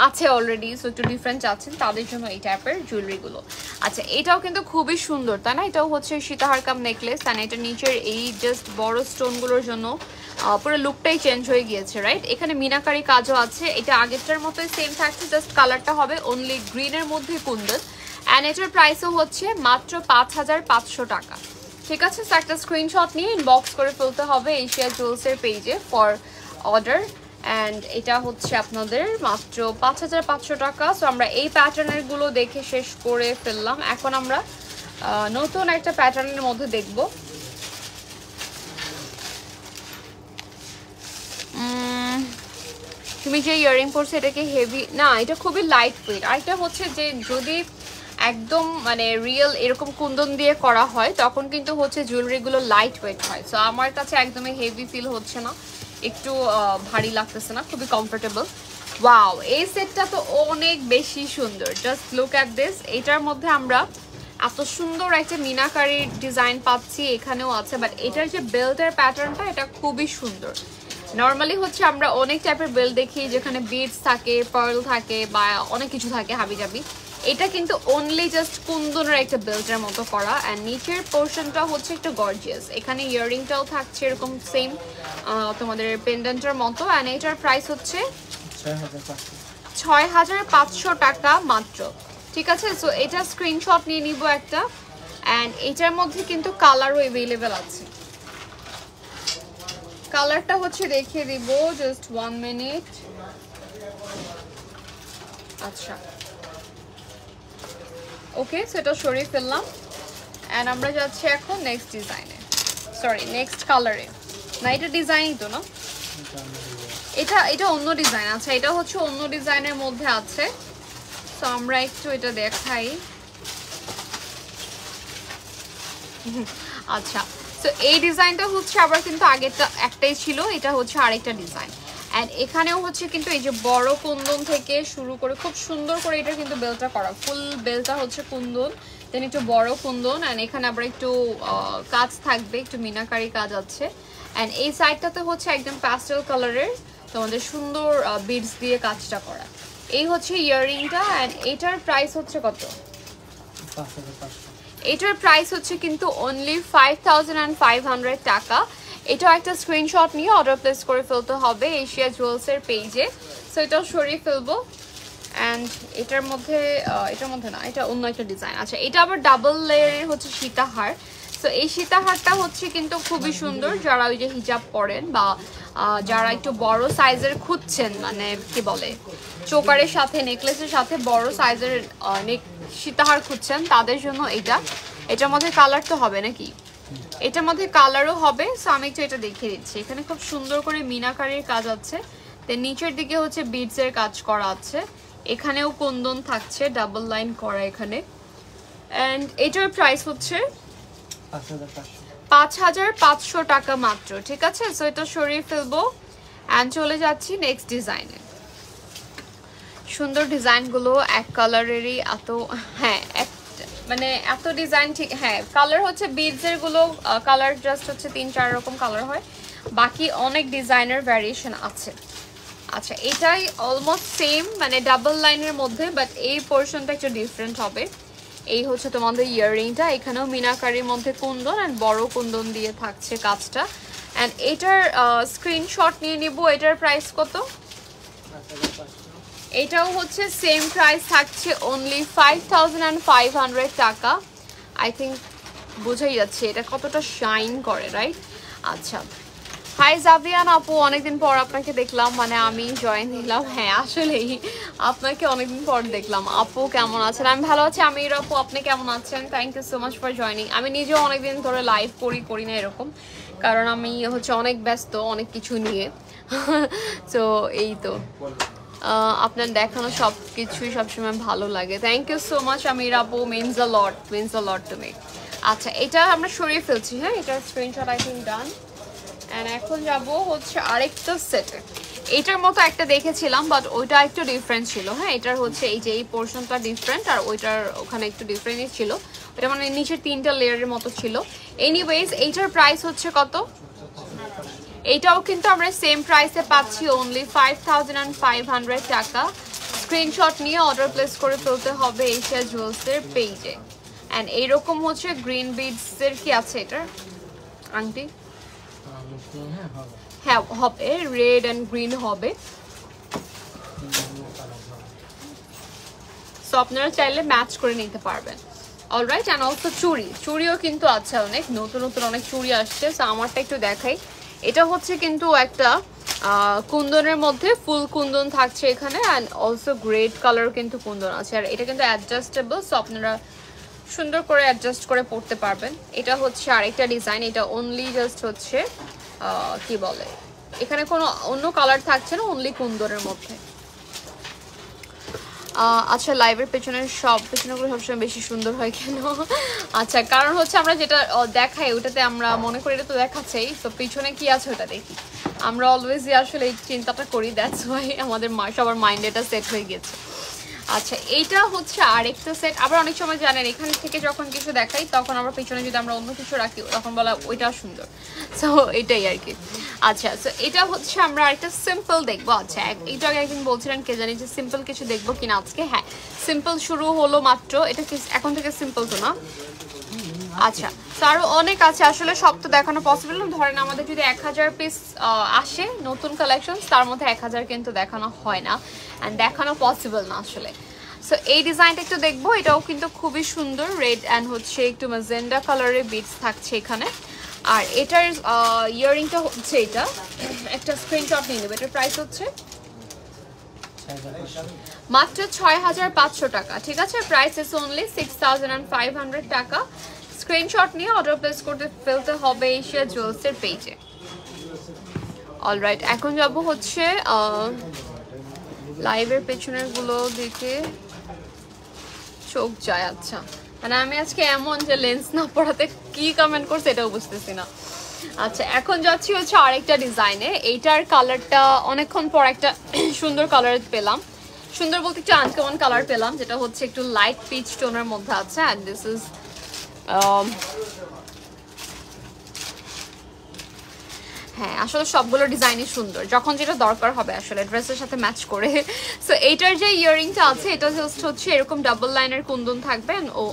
আছে অলরেডি, সো একটু ডিফারেন্ট আছেন তাদের জন্য এই টাইপের জুয়েলারিগুলো। আচ্ছা, এটাও কিন্তু খুবই সুন্দর তাই না? এটাও হচ্ছে সীতাহার কাম নেকলেস, অ্যান্ড এটা নিচের এই জাস্ট বড় স্টোনগুলোর জন্য পুরো লুকটাই চেঞ্জ হয়ে গিয়েছে, রাইট? এখানে মিনাকারি কাজও আছে। এটা আগেরটার মতোই সেম থাকছে, জাস্ট কালারটা হবে অনলি গ্রিনের মধ্যে কুন্দন। অ্যান্ড এটার প্রাইসও হচ্ছে মাত্র 5500 টাকা। ঠিক আছে, সো একটা স্ক্রিনশট নিয়ে ইনবক্স করে ফেলতে হবে এশিয়া জুয়েলসের পেজে ফর অর্ডার। অ্যান্ড এটা হচ্ছে আপনাদের মাত্র 5500 টাকা। সো আমরা এই প্যাটার্নের গুলো দেখে শেষ করে ফেললাম। এখন আমরা নতুন একটা প্যাটার্নের মধ্যে দেখব। তুমি যে ইয়ারিং পরছো এটা কি হেভি না? এটা খুবই লাইট ওয়েট। আর এটা হচ্ছে যে যদি একদম মানে রিয়েল এরকম কুন্দন দিয়ে করা হয় তখন কিন্তু হচ্ছে জুয়েলারিগুলো লাইট ওয়েট হয়। সো আমার কাছে একদমই হেভি ফিল হচ্ছে না, একটু ভারী লাগতেছে না, খুবই কমফোর্টেবল। ওয়াও, এই সেটটা তো অনেক বেশি সুন্দর, জাস্ট লুক অ্যাট দিস। এটার মধ্যে আমরা এত সুন্দর একটা মিনাকারি ডিজাইন পাচ্ছি, এখানেও আছে, বাট এটার যে বেল্টের প্যাটার্নটা এটা খুবই সুন্দর। নর্মালি হচ্ছে আমরা অনেক টাইপের বেল্ট দেখি যেখানে বিডস থাকে, পার্ল থাকে বা অনেক কিছু থাকে হাবিজাবি। এটা কিন্তু অনলি জাস্ট কুন্দনের একটা বেল্টের মতো করা। অ্যান্ড নিচের পোর্শনটা হচ্ছে একটা গর্জিয়াস, এখানে ইয়াররিংটাও থাকছে এরকম সেম তোমাদের পেন্ডেন্টের মতো। অ্যান্ড এটার প্রাইস হচ্ছে 6500 টাকা মাত্র। ঠিক আছে, সো এটা স্ক্রিনশট নিয়ে নিব একটা। অ্যান্ড এটার মধ্যে কিন্তু কালারও অ্যাভেলেবেল আছে। কালারটা হচ্ছে দেখিয়ে দিব, জাস্ট 1 মিনিট। আচ্ছা, ওকে, সো এটা সরিয়ে ফেললাম। অ্যান্ড আমরা যাচ্ছি এখন নেক্সট ডিজাইনে, সরি নেক্সট কালারে। না এটা ডিজাইনই তো না, এটা অন্য ডিজাইন। আচ্ছা এটা হচ্ছে অন্য ডিজাইনের মধ্যে আছে, তো আমরা একটু এটা দেখাই। আচ্ছা, তো এই ডিজাইনটা হচ্ছে আবার কিন্তু আগেরটা একটাই ছিল, এটা হচ্ছে আরেকটা ডিজাইন। অ্যান্ড এখানেও হচ্ছে কিন্তু এই যে বড় কুন্দন থেকে শুরু করে খুব সুন্দর করে এটা কিন্তু বেলটা করা, ফুল বেলটা হচ্ছে কুন্দন, দেন একটু বড় কুন্দন। অ্যান্ড এখানে আবার একটু কাজ থাকবে, একটু মিনাকারি কাজ আছে। অ্যান্ড এই সাইডটাতে হচ্ছে একদম প্যাস্টেল কালারের তোমাদের সুন্দর বিডস দিয়ে কাজটা করা। এই হচ্ছে ইয়াররিংটা। অ্যান্ড এটার প্রাইস হচ্ছে কত? এটার প্রাইস হচ্ছে কিন্তু অনলি 5500 টাকা। এটাও একটা স্ক্রিনশট নিয়ে অর্ডার প্লেস করে ফেলতে হবে এশিয়া জুয়েলসের পেজে। সো এটাও সরিয়ে ফেলবো। অ্যান্ড এটার মধ্যে না, এটা অন্য একটা ডিজাইন। আচ্ছা এটা আবার ডাবল লেয়ারের হচ্ছে সীতাহার। সো এই সীতাহারটা হচ্ছে কিন্তু খুবই সুন্দর, যারা ওই যে হিজাব পরেন বা যারা একটু বড় সাইজের খুঁজছেন, মানে কি বলে চোকারের সাথে নেকলেসের সাথে বড় সাইজের সীতাহার খুঁজছেন, তাদের জন্য এটা। এটার মধ্যে কালার তো হবে নাকি? এটার মধ্যে কালারও হবে। সো আমি একটু এটা দেখিয়ে দিচ্ছি। এখানে খুব সুন্দর করে মিনাকারির কাজ আছে, দেন নিচের দিকে হচ্ছে বিডসের কাজ করা আছে, এখানেও কুন্দন থাকছে ডাবল লাইন করা এখানে। অ্যান্ড এটার প্রাইস হচ্ছে 5500 টাকা মাত্র, ঠিক আছে? সো এটা সরিয়ে ফেলবো অ্যান্ড চলে যাচ্ছি নেক্সট ডিজাইনে। সুন্দর ডিজাইনগুলো এক কালারেরই, এত হ্যাঁ মানে এত ডিজাইন, ঠিক হ্যাঁ কালার হচ্ছে বিডসের গুলো কালার জাস্ট হচ্ছে 3-4 রকম কালার হয়, বাকি অনেক ডিজাইনের ভ্যারিয়েশন আছে। আচ্ছা এটাই অলমোস্ট সেম, মানে ডাবল লাইনের মধ্যে, বাট এই পোর্শনটা একটু ডিফারেন্ট হবে। এই হচ্ছে তোমাদের ইয়াররিংটা, এখানেও মিনাকারির মধ্যে কুন্দন অ্যান্ড বড় কুন্দন দিয়ে থাকছে কাজটা। অ্যান্ড এটার স্ক্রিনশট নিয়ে নিব। এটার প্রাইস কত? এটাও হচ্ছে সেম প্রাইস থাকছে অনলি 5500 টাকা। আই থিঙ্ক বোঝাই যাচ্ছে এটা কতটা শাইন করে, রাইট? আচ্ছা হাই জাভিয়ান আপু, অনেকদিন পর আপনাকে দেখলাম, মানে আমি জয়েন দিলাম। হ্যাঁ আসলেই আপনাকে অনেকদিন পর দেখলাম। আপু কেমন আছেন? আমি ভালো আছি। আমির আপু আপনি কেমন আছেন? Thank you so much for joining. আমি নিজেও অনেকদিন ধরে লাইভ করি না এরকম, কারণ আমি হচ্ছে অনেক ব্যস্ত অনেক কিছু নিয়ে। তো এই তো আপনার দেখানো সব কিছুই সবসময় ভালো লাগে। থ্যাংক ইউ সো মাচ আমির আপু, means a lot to me. আচ্ছা এটা আমরা সরিয়ে ফেলছি। হ্যাঁ এটার screenshot I think done. And এখন যাবো হচ্ছে আরেকটা সেটে। এইটার মতো একটা দেখেছিলাম, বাট ওইটা একটু ডিফারেন্ট ছিল। হ্যাঁ এটার হচ্ছে এই যে এই পোর্শনটা ডিফারেন্ট, আর ওইটার ওখানে একটু ডিফারেন্টই ছিল। ওটা মানে নিচের 3টা লেয়ারের মতো ছিল। এনিওয়েজ এইটার প্রাইস হচ্ছে কত? এইটাও কিন্তু আমরা সেম প্রাইসে পাচ্ছি অনলি 5500 টাকা। স্ক্রিনশট নিয়ে অর্ডার প্লেস করে ফেলতে হবে এশিয়া জুয়েলসের পেজে। অ্যান্ড এইরকম হচ্ছে গ্রিন বিডসের কি আছে এটার আংটি? হ্যাঁ হবে, রেড অ্যান্ড গ্রিন হবে। সো আপনারা চাইলে ম্যাচ করে নিতে পারবেন। অলরাইট। অ্যান্ড অলসো চুড়িও কিন্তু আছে, অনেক নতুন অনেক চুড়ি আসছে। সো আমারটা একটু দেখাই। এটা হচ্ছে কিন্তু একটা কুন্দনের মধ্যে ফুল কুন্দন থাকছে এখানে, অ্যান্ড অলসো গ্রেড কালার কিন্তু কুন্দন আছে। আর এটা কিন্তু অ্যাডজাস্টেবল, সো আপনারা সুন্দর করে অ্যাডজাস্ট করে পড়তে পারবেন। এটা হচ্ছে আরেকটা ডিজাইন। এটা অনলি জাস্ট হচ্ছে কি বলে, এখানে কোনো অন্য কালার থাকছে না, অনলি কুন্দনের মধ্যে। আচ্ছা লাইভের পেছনেগুলো সবসময় বেশি সুন্দর হয় কেন? আচ্ছা কারণ হচ্ছে আমরা যেটা দেখাই ওটাতে আমরা মনে করি এটা তো দেখাচ্ছেই, তো পিছনে কি আছে ওটা দেখি। আমরা অলওয়েজই আসলে এই চিন্তাটা করি, দ্যাটস ওয়াই আমাদের সবার মাইন্ডে এটা সেট হয়ে গেছে। আচ্ছা এইটা হচ্ছে আরেকটা সেট। আবার অনেক সময় জানেন এখান থেকে যখন কিছু দেখাই তখন আবার পিছনে যদি আমরা অন্য কিছু রাখি তখন বলা ওইটা সুন্দর। সো এটাই আর কি। আচ্ছা সো এটা হচ্ছে আমরা আরেকটা সিম্পল দেখবো। আচ্ছা এইটা আগে একদিন বলছিলেন কে জানি যে সিম্পল কিছু দেখবো কিনা আজকে। হ্যাঁ সিম্পল শুরু হলো মাত্র, এটা কি এখন থেকে সিম্পল তো না? আচ্ছা তো আরো অনেক আছে, আসলে সব তো দেখানো পসিবল না। ধরেন আমাদের যদি 1000 পিস আসে নতুন কালেকশন, তার মধ্যে 1000 কিন্তু দেখানো হয় না, অ্যান্ড দেখানো পসিবল না আসলে। সো এই ডিজাইনটা একটু দেখবো। এটাও কিন্তু খুবই সুন্দর, রেড অ্যান্ড হচ্ছে একটু ম্যাজেন্ডা কালারের বিটস থাকছে এখানে। আর এটার ইয়াররিংটা হচ্ছে এটা একটা স্ক্রিনশট নিয়ে নেবে। এটার প্রাইস হচ্ছে মাত্র 6500 টাকা। ঠিক আছে, প্রাইস ইজ অনলি 6500 টাকা। স্ক্রিনশট নিয়ে অর্ডার প্লেস করতে ফেলতে হবে এশিয়া জুয়েলসের পেজে। অলরাইট, এখন যাব হচ্ছে লাইভের পেছনের গুলো দেখে চোখ যায়। আচ্ছা, মানে আমি আজকে এমন যে লেন্স না পড়াতে কি কমেন্ট করছে এটাও বুঝতেছি না। আচ্ছা, এখন যাচ্ছি হচ্ছে আরেকটা ডিজাইনে। এইটার কালারটা অনেকক্ষণ পর একটা সুন্দর কালার পেলাম। সুন্দর বলতে একটু আনকমন কালার পেলাম, যেটা হচ্ছে একটু লাইট পিচ টোনের মধ্যে আছে। অ্যান্ড দিস ইজ হ্যাঁ, আসলে সবগুলো ডিজাইনই সুন্দর, যখন যেটা দরকার হবে আসলে ড্রেসের সাথে ম্যাচ করে। সো এইটার যে ইয়ারিংটা আছে এটা জাস্ট হচ্ছে এরকম ডাবল লাইনের কুন্দন থাকবে ও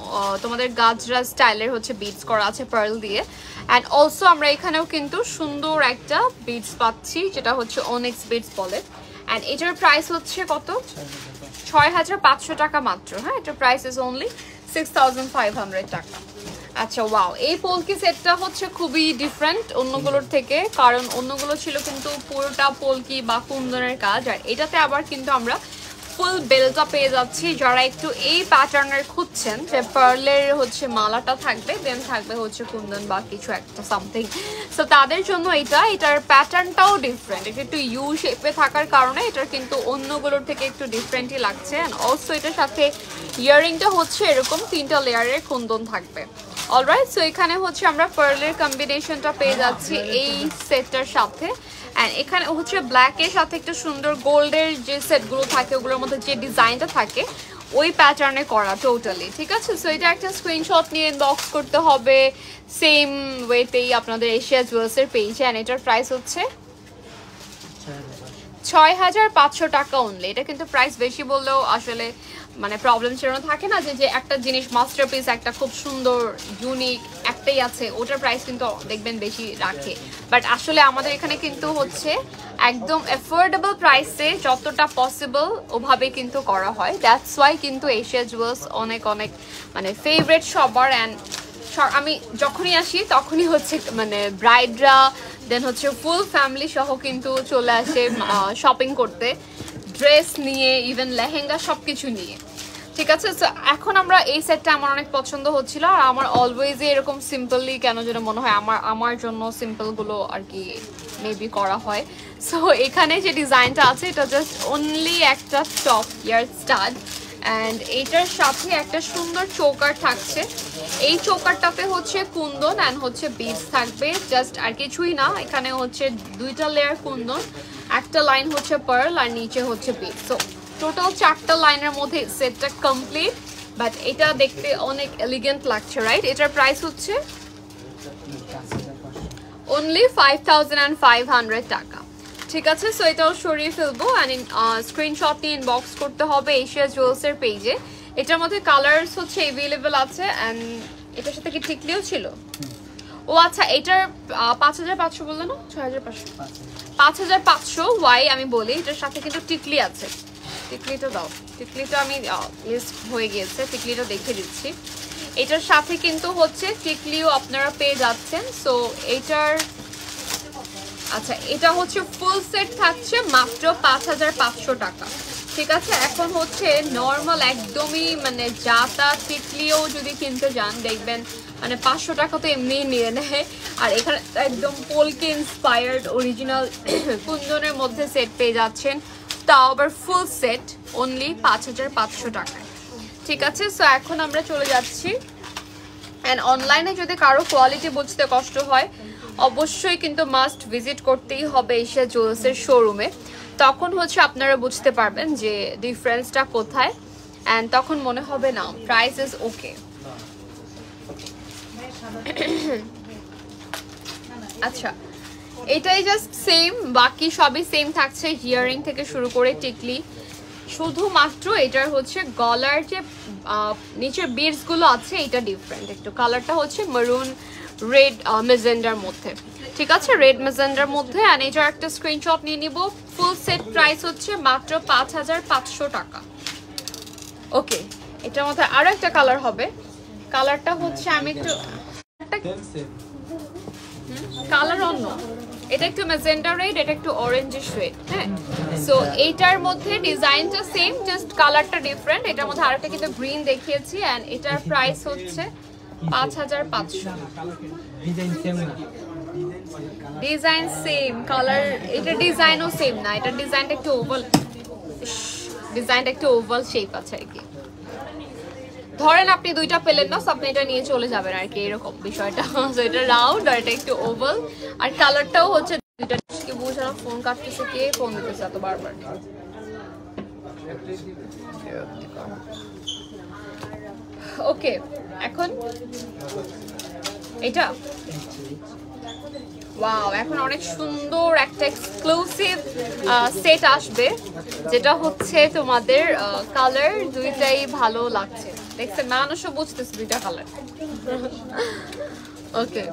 তোমাদের গাজরা স্টাইলের হচ্ছে বিটস করা আছে পার্ল দিয়ে। অ্যান্ড অলসো আমরা এখানেও কিন্তু সুন্দর একটা বিটস পাচ্ছি, যেটা হচ্ছে অনিক্স বিটস বলে। অ্যান্ড এটার প্রাইস হচ্ছে কত? 6500 টাকা মাত্র। হ্যাঁ, এটার প্রাইস ইজ অনলি 6500 টাকা। আচ্ছা, ওয়াও, এই পোলকি সেটটা হচ্ছে খুবই ডিফারেন্ট অন্যগুলোর থেকে, কারণ অন্যগুলো ছিল কিন্তু পুরোটা পোলকি বা কুন্দনের কাজ, আর এটাতে আবার কিন্তু আমরা ফুল বেলটা পেয়ে যাচ্ছি। যারা একটু এই প্যাটার্নের খুঁজছেন যে পার্লের হচ্ছে মালাটা থাকবে, দেন থাকবে হচ্ছে কুন্দন বা কিছু একটা সামথিং, সো তাদের জন্য এটার প্যাটার্নটাও ডিফারেন্ট। এটা একটু ইউ শেপে থাকার কারণে এটার কিন্তু অন্যগুলোর থেকে একটু ডিফারেন্টই লাগছে। অ্যান্ড অলসো এটার সাথে ইয়ারিংটা হচ্ছে এরকম 3টা লেয়ারের কুন্দন থাকবে। অলরাইট, সো এখানে হচ্ছে আমরা পার্লের কম্বিনেশনটা পেয়ে যাচ্ছি এই সেটটার সাথে। অ্যান্ড এখানে হচ্ছে ব্ল্যাকের সাথে একটু সুন্দর গোল্ডের যে সেটগুলো থাকে ওগুলোর মধ্যে যে ডিজাইনটা থাকে ওই প্যাটার্নে করা টোটালি। ঠিক আছে, সো এটা একটা স্ক্রিনশট নিয়ে ইনবক্স করতে হবে সেম ওয়েতেই আপনাদের এশিয়া জুয়েলসের পেজে। অ্যান্ড এটার প্রাইস হচ্ছে 6500 টাকা অনলি। এটা কিন্তু প্রাইস বেশি বললেও আসলে মানে প্রবলেম সেরকম থাকে না, যে একটা জিনিস মাস্টারপিস একটা খুব সুন্দর ইউনিক একটাই আছে, ওটার প্রাইস কিন্তু দেখবেন বেশি রাখে। বাট আসলে আমাদের এখানে কিন্তু হচ্ছে একদম অ্যাফোর্ডেবল প্রাইসে যতটা পসিবল ওভাবে কিন্তু করা হয়। দ্যাটস ওয়াই কিন্তু এশিয়া জুয়েলস অনেক অনেক মানে ফেভারিট সবার। অ্যান্ড আমি যখনই আসি তখনই হচ্ছে মানে ব্রাইডরা দেন হচ্ছে ফুল ফ্যামিলি সহ কিন্তু চলে আসে শপিং করতে, ড্রেস নিয়ে, ইভেন লেহেঙ্গা সব কিছু নিয়ে। ঠিক আছে, সো এখন আমরা এই সেটটা আমার অনেক পছন্দ হচ্ছিল, আর আমার অলওয়েজই এরকম সিম্পলি কেন যেন মনে হয় আমার জন্য সিম্পলগুলো আর কি মেবি করা হয়। সো এখানে যে ডিজাইনটা আছে এটা জাস্ট অনলি একটা টপ ইয়ার স্টাড, অ্যান্ড এইটার সাথে একটা সুন্দর চৌকার থাকছে। এই চৌকারটাতে হচ্ছে কুন্দন অ্যান্ড হচ্ছে বিটস থাকবে, জাস্ট আর কিছুই না। এখানে হচ্ছে 2টা লেয়ার কুন্দন, একটা লাইন হচ্ছে পার্ল আর নিচে হচ্ছে বিটস। সো টোটাল 4টা লাইনের মধ্যে সেটটা কমপ্লিট। বাট এটা দেখতে অনেক এলিগেন্ট লাগছে, রাইট? এটার প্রাইস হচ্ছে অনলি 5500 টাকা। ঠিক আছে, সো এটাও সরিয়ে ফেলবো। অ্যান্ড স্ক্রিনশট নিয়ে ইনবক্স করতে হবে এশিয়া জুয়েলসের পেজে। এটার মধ্যে কালার্স হচ্ছে অ্যাভেলেবেল আছে। অ্যান্ড এটার সাথে কি টিকলিও ছিল? ও আচ্ছা, এটার 5500 বললো না? 6500, 5500 ওয়াই আমি বলি, এটার সাথে কিন্তু টিকলি আছে। টিকলিটা দাও, টিকলিটা আমি লিস্ট হয়ে গিয়েছে, টিকলিটা দেখে দিচ্ছি। এটার সাথে কিন্তু হচ্ছে টিকলিও আপনারা পেয়ে যাচ্ছেন। সো এইটার আচ্ছা, এটা হচ্ছে ফুল সেট থাকছে মাত্র 5500 টাকা। ঠিক আছে, এখন হচ্ছে নর্মাল একদমই মানে যাতা টিকলিও যদি কিনতে যান দেখবেন মানে 500 টাকা তো এমনি নিয়ে নেয়। আর এখানে একদম পোলকি ইন্সপায়ার্ড অরিজিনাল কুন্দনের মধ্যে সেট পেয়ে যাচ্ছেন, তাও আবার ফুল সেট অনলি 5500 টাকায়। ঠিক আছে, সো এখন আমরা চলে যাচ্ছি। অ্যান্ড অনলাইনে যদি কারো কোয়ালিটি বুঝতে কষ্ট হয় অবশ্যই কিন্তু মাস্ট ভিজিট করতেই হবে এশিয়া জুয়েলসের শোরুমে। তখন হচ্ছে আপনারা বুঝতে পারবেন যে ডিফারেন্সটা কোথায়, অ্যান্ড তখন মনে হবে না প্রাইস ইজ ওকে। আচ্ছা, এটাই জাস্ট সেম, বাকি সবই সেম থাকছে, ইয়ারিং থেকে শুরু করে টিকলি। শুধুমাত্র এটার হচ্ছে গলার যে নিচের বিডস গুলো আছে এটা ডিফারেন্ট একটু, কালারটা হচ্ছে মেরুন রেড মেজেন্ডার মধ্যে। ঠিক আছে, রেড মেজেন্ডার মধ্যে। অ্যান্ড এটার একটা স্ক্রিনশট নিয়ে নিব। ফুল সেট প্রাইস হচ্ছে মাত্র 5500 টাকা। ওকে, এটার মধ্যে আরো একটা কালার হবে, কালারটা হচ্ছে আমি একটু কালার অন্য এটা একটু ম্যাজেন্টা রেড, এটা একটু অরেঞ্জিশ রেড। হ্যাঁ, সো এইটার মধ্যে ডিজাইনটা সেম, জাস্ট কালারটা ডিফারেন্ট। এটার মধ্যে আরেকটা কিন্তু গ্রিন দেখিয়েছি এন্ড এটার প্রাইস হচ্ছে 5500। ডিজাইন সেম, কালার এটা ডিজাইনও সেম না, এটা ডিজাইনটা একটু ওভাল, ডিজাইনটা একটু ওভাল শেপ আছে আর কি। ধরেন আপনি দুইটা পেলেন না, আপনি এটা নিয়ে চলে যাবেন আর কি, এরকম বিষয়টা। এটা রাউন্ড আর এটা একটু ওভাল, আর কালারটাও হচ্ছে দুইটা। কি বুঝানো, ফোন কাটতেছে, কে ফোন দিতেছে এত বারবার? ওকে, এখন এটা ওয়াও, এখন অনেক সুন্দর একটা এক্সক্লুসিভ সেট আসবে, যেটা হচ্ছে তোমাদের কালার দুইটাই ভালো লাগছে। দেখছেন, মানুষও বুঝতেছে দুইটা কালার। ওকে,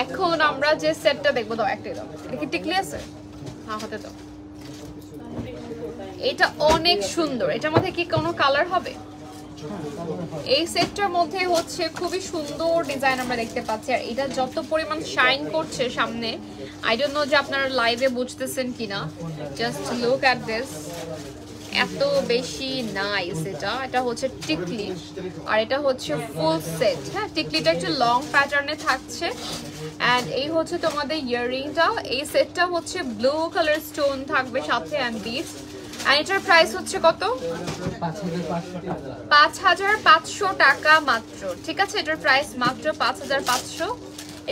এখন আমরা যে সেটটা দেখবো, দাও একটাই দাও। এটা কি টিকলি আছে? হ্যাঁ, হাতে দাও। এটা অনেক সুন্দর। এটার মধ্যে কি কোনো কালার হবে? এই সেটটার মধ্যে হচ্ছে খুবই সুন্দর ডিজাইন আমরা দেখতে পাচ্ছি, আর এটা যত পরিমাণ শাইন করছে সামনে, আই ডোন্ট নো যে আপনারা লাইভে বুঝতেছেন কিনা, জাস্ট লুক অ্যাট দিস, এত বেশি নাইস। এটা হচ্ছে টিকলি, আর এটা হচ্ছে ফুল সেট। হ্যাঁ, টিকলিটা একটু লং প্যাটার্নে থাকছে, অ্যান্ড এই হচ্ছে তোমাদের ইয়াররিংটা। এই সেটটা হচ্ছে ব্লু কালার স্টোন থাকবে সাথে অ্যান্ড বিটস, আর এটার প্রাইস হচ্ছে কত? 5500 টাকা মাত্র। ঠিক আছে, এটার প্রাইস মাত্র 5500।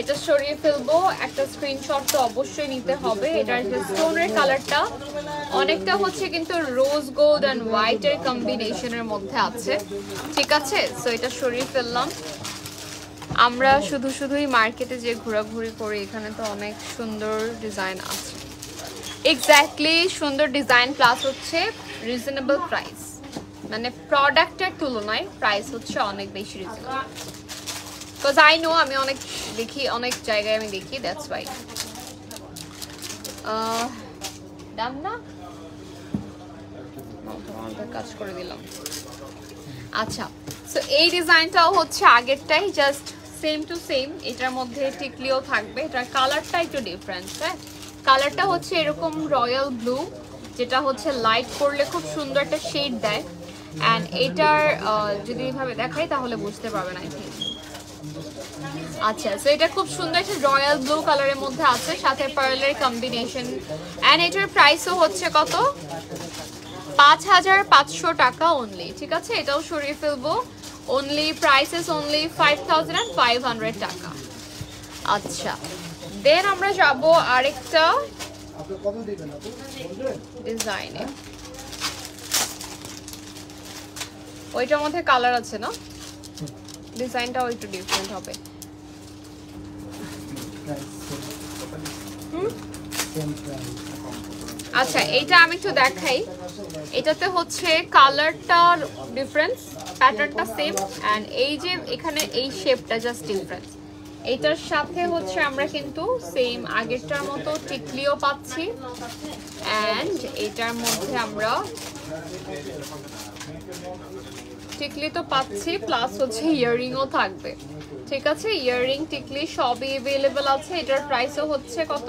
এটা সরিয়ে ফেলবো, একটা স্ক্রিনশট তো অবশ্যই নিতে হবে। এটার যে স্টোনের কালারটা অনেকটা হচ্ছে কিন্তু রোজ গোল্ড অ্যান্ড হোয়াইটের কম্বিনেশনের মধ্যে আছে। ঠিক আছে, সো এটা সরিয়ে ফেললাম। আমরা শুধুই মার্কেটে যে ঘোরাঘুরি করি, এখানে তো অনেক সুন্দর ডিজাইন আছে। এক্স্যাক্টলি, সুন্দর ডিজাইন প্লাস হচ্ছে রিজনেবল প্রাইস, মানে প্রোডাক্টের তুলনায় প্রাইস হচ্ছে অনেক বেশি রিজনেবল। বিকজ আই নো, আমি অনেক দেখি, অনেক জায়গায় আমি দেখি, দ্যাটস ওয়াই। দাম না কাজ করে দিলাম। আচ্ছা, সো এই ডিজাইনটাও হচ্ছে আগেরটাই, জাস্ট সেম টু সেম। এটার মধ্যে টিকলিও থাকবে, এটার কালারটা একটু ডিফারেন্স। হ্যাঁ, কালারটা হচ্ছে এরকম রয়্যাল ব্লু, যেটা হচ্ছে লাইট করলে খুব সুন্দর একটা শেড দেয়। অ্যান্ড এটার যদি এইভাবে দেখাই তাহলে বুঝতে পারবেন আই থিঙ্ক। আচ্ছা, সো এটা খুব সুন্দর একটা রয়্যাল ব্লু কালারের মধ্যে আছে, সাথে পার্লের কম্বিনেশন। অ্যান্ড এটার প্রাইসও হচ্ছে কত? 5500 টাকা অনলি। ঠিক আছে, এটাও সরিয়ে ফেলবো। অনলি প্রাইসেস অনলি 5500 টাকা। আচ্ছা, দেন আমরা যাব আরেকটা ডিজাইনে। ওইটার মধ্যে কালার আছে না, ডিজাইনটাও একটু ডিফারেন্ট হবে। আচ্ছা, এইটা আমি একটু দেখাই। এটাতে হচ্ছে কালারটা ডিফারেন্স, প্যাটার্নটা সেম, এন্ড এই যে এখানে এই শেপটা জাস্ট ডিফারেন্স। এটার সাথে হচ্ছে আমরা কিন্তু সেম আগেরটার মতো টিকলিও পাচ্ছি, এন্ড এটার মধ্যে আমরা টিকলি তো পাচ্ছি, প্লাস হচ্ছে ইয়াররিংও থাকবে। ঠিক আছে, ইয়াররিং টিকলি সবই अवेलेबल আছে। এটার প্রাইসও হচ্ছে কত?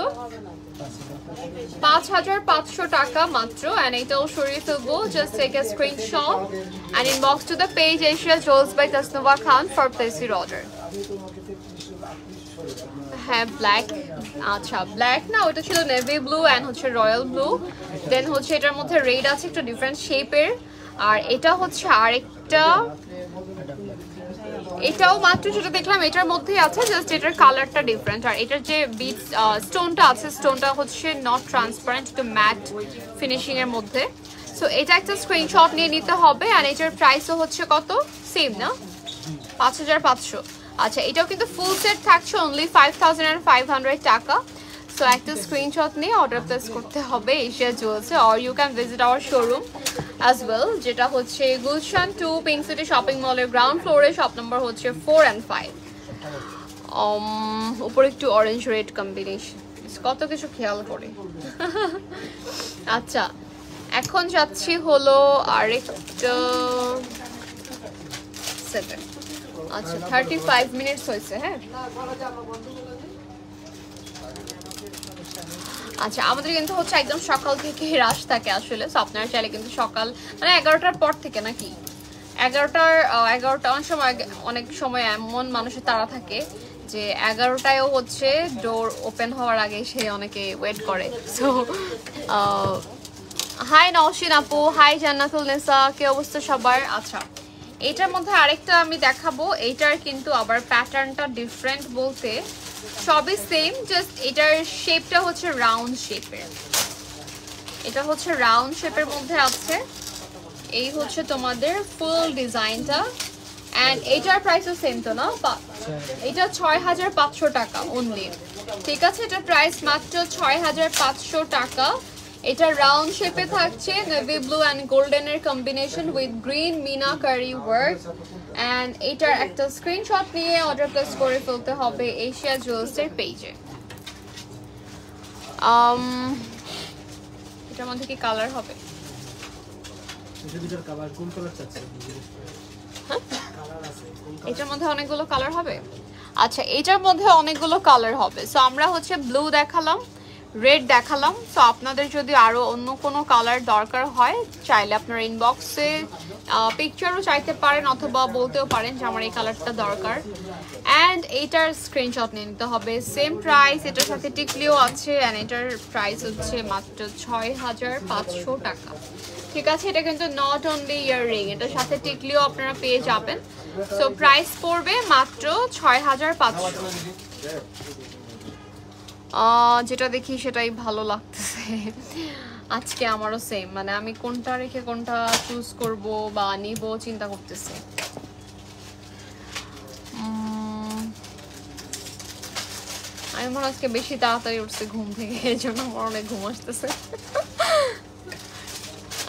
5500 টাকা মাত্র। এন্ড এটাও সরিয়ে ফেলবো। Just take a screenshot and inbox to the page Asia jewels by Tasnuva Khan for place your order. হ্যাঁ, ব্ল্যাক। আচ্ছা, ব্ল্যাক না, ওটা ছিল নেভি ব্লু এন্ড হচ্ছে রয়্যাল ব্লু। দেন হচ্ছে এটার মধ্যে রেড আছে, একটু ডিফারেন্ট শেপের। আর এটা হচ্ছে আরেকটা, এটাও মাত্র যেটা দেখলাম এটার মধ্যেই আছে, জাস্ট এটার কালারটা ডিফারেন্ট। আর এটার যে বিট স্টোনটা আছে, স্টোনটা হচ্ছে নট ট্রান্সপারেন্ট, একটু ম্যাট ফিনিশিং এর মধ্যে। সো এটা একটা স্ক্রিনশট নিয়ে নিতে হবে। আর এটার প্রাইসও হচ্ছে কত? সেম না, 5500। আচ্ছা, এটাও কিন্তু ফুল সেট থাকছে অনলি 5500 টাকা। সো একটা স্ক্রিনশট নিয়ে অর্ডার প্লেস করতে হবে এশিয়া জুয়েলসে, or you can visit our showroom as well, যেটা হচ্ছে গুলশান 2 পিঙ্ক সিটি শপিং মলের গ্রাউন্ড ফ্লোরে, শপ নম্বর হচ্ছে 4 and 5। উপরে একটু অরেঞ্জ রেড কম্বিনেশন, কত কিছু খেয়াল করে। আচ্ছা, এখন যাচ্ছি হলো আরেকটা সেটে। আচ্ছা, 35 মিনিটস হয়েছে। হ্যাঁ, আচ্ছা আমাদের কিন্তু হচ্ছে একদম সকাল থেকে রাশ থাকে আসলে, সো আপনারা চাইলে কিন্তু সকাল মানে 11টার পর থেকে নাকি 11টার অনেক সময় এমন মানুষের তাড়া থাকে যে 11টায়ও হচ্ছে ডোর ওপেন হওয়ার আগে সে অনেকে ওয়েট করে। সো হাই নওশিন আপু, হাই জান্নাতুল নেসা, কি অবস্থা সবার? আচ্ছা এইটার মধ্যে আরেকটা আমি দেখাবো, এইটার কিন্তু আবার প্যাটার্নটা ডিফারেন্ট বলতে সবই সেম, জাস্ট এটার শেপটা হচ্ছে রাউন্ড শেপের। এটা হচ্ছে রাউন্ড শেপের মধ্যে আছে, এই হচ্ছে তোমাদের ফুল ডিজাইনটা। এন্ড এটার প্রাইসও সেম তো না, এটা 6500 টাকা অনলি। ঠিক আছে, এটা প্রাইস মাত্র 6500 টাকা। এটা রাউন্ড শেপে থাকছে, নেভি ব্লু এন্ড গোল্ডেনের combination with green meenakari work. And এটার একটা স্ক্রিনশট নিয়ে অর্ডার প্লেস করে ফেলতে হবে এশিয়া জুয়েলার্সের পেজে। এটার মধ্যে কি কালার হবে? এটার মধ্যে অনেকগুলো কালার হবে। আচ্ছা এটার মধ্যে অনেকগুলো কালার হবে। সো আমরা হচ্ছে ব্লু দেখালাম, রেড দেখালাম। সো আপনাদের যদি আরো অন্য কোনো কালার দরকার হয় চাইলে আপনারা ইনবক্সে পিকচারও চাইতে পারেন অথবা বলতেও পারেন যে আমার এই কালারটা দরকার। অ্যান্ড এইটার স্ক্রিনশট নিয়ে নিতে হবে। সেম প্রাইস, এটার সাথে টিকলিও আছে। অ্যান্ড এটার প্রাইস হচ্ছে মাত্র 6500 টাকা। ঠিক আছে, এটা কিন্তু নট অনলি ইয়াররিং, এটার সাথে টিকলিও আপনারা পেয়ে যাবেন। সো প্রাইস পড়বে মাত্র 6500। যেটা দেখি সেটাই ভালো লাগতেছে আজকে আমারও সেম, মানে আমি কোনটা রেখে কোনটা চুজ করব বা নিব চিন্তা করতেছি। আমি মনে আজকে বেশি তাড়াতাড়ি উঠছে ঘুম থেকে, এই জন্য আমার অনেক ঘুম আসতেছে।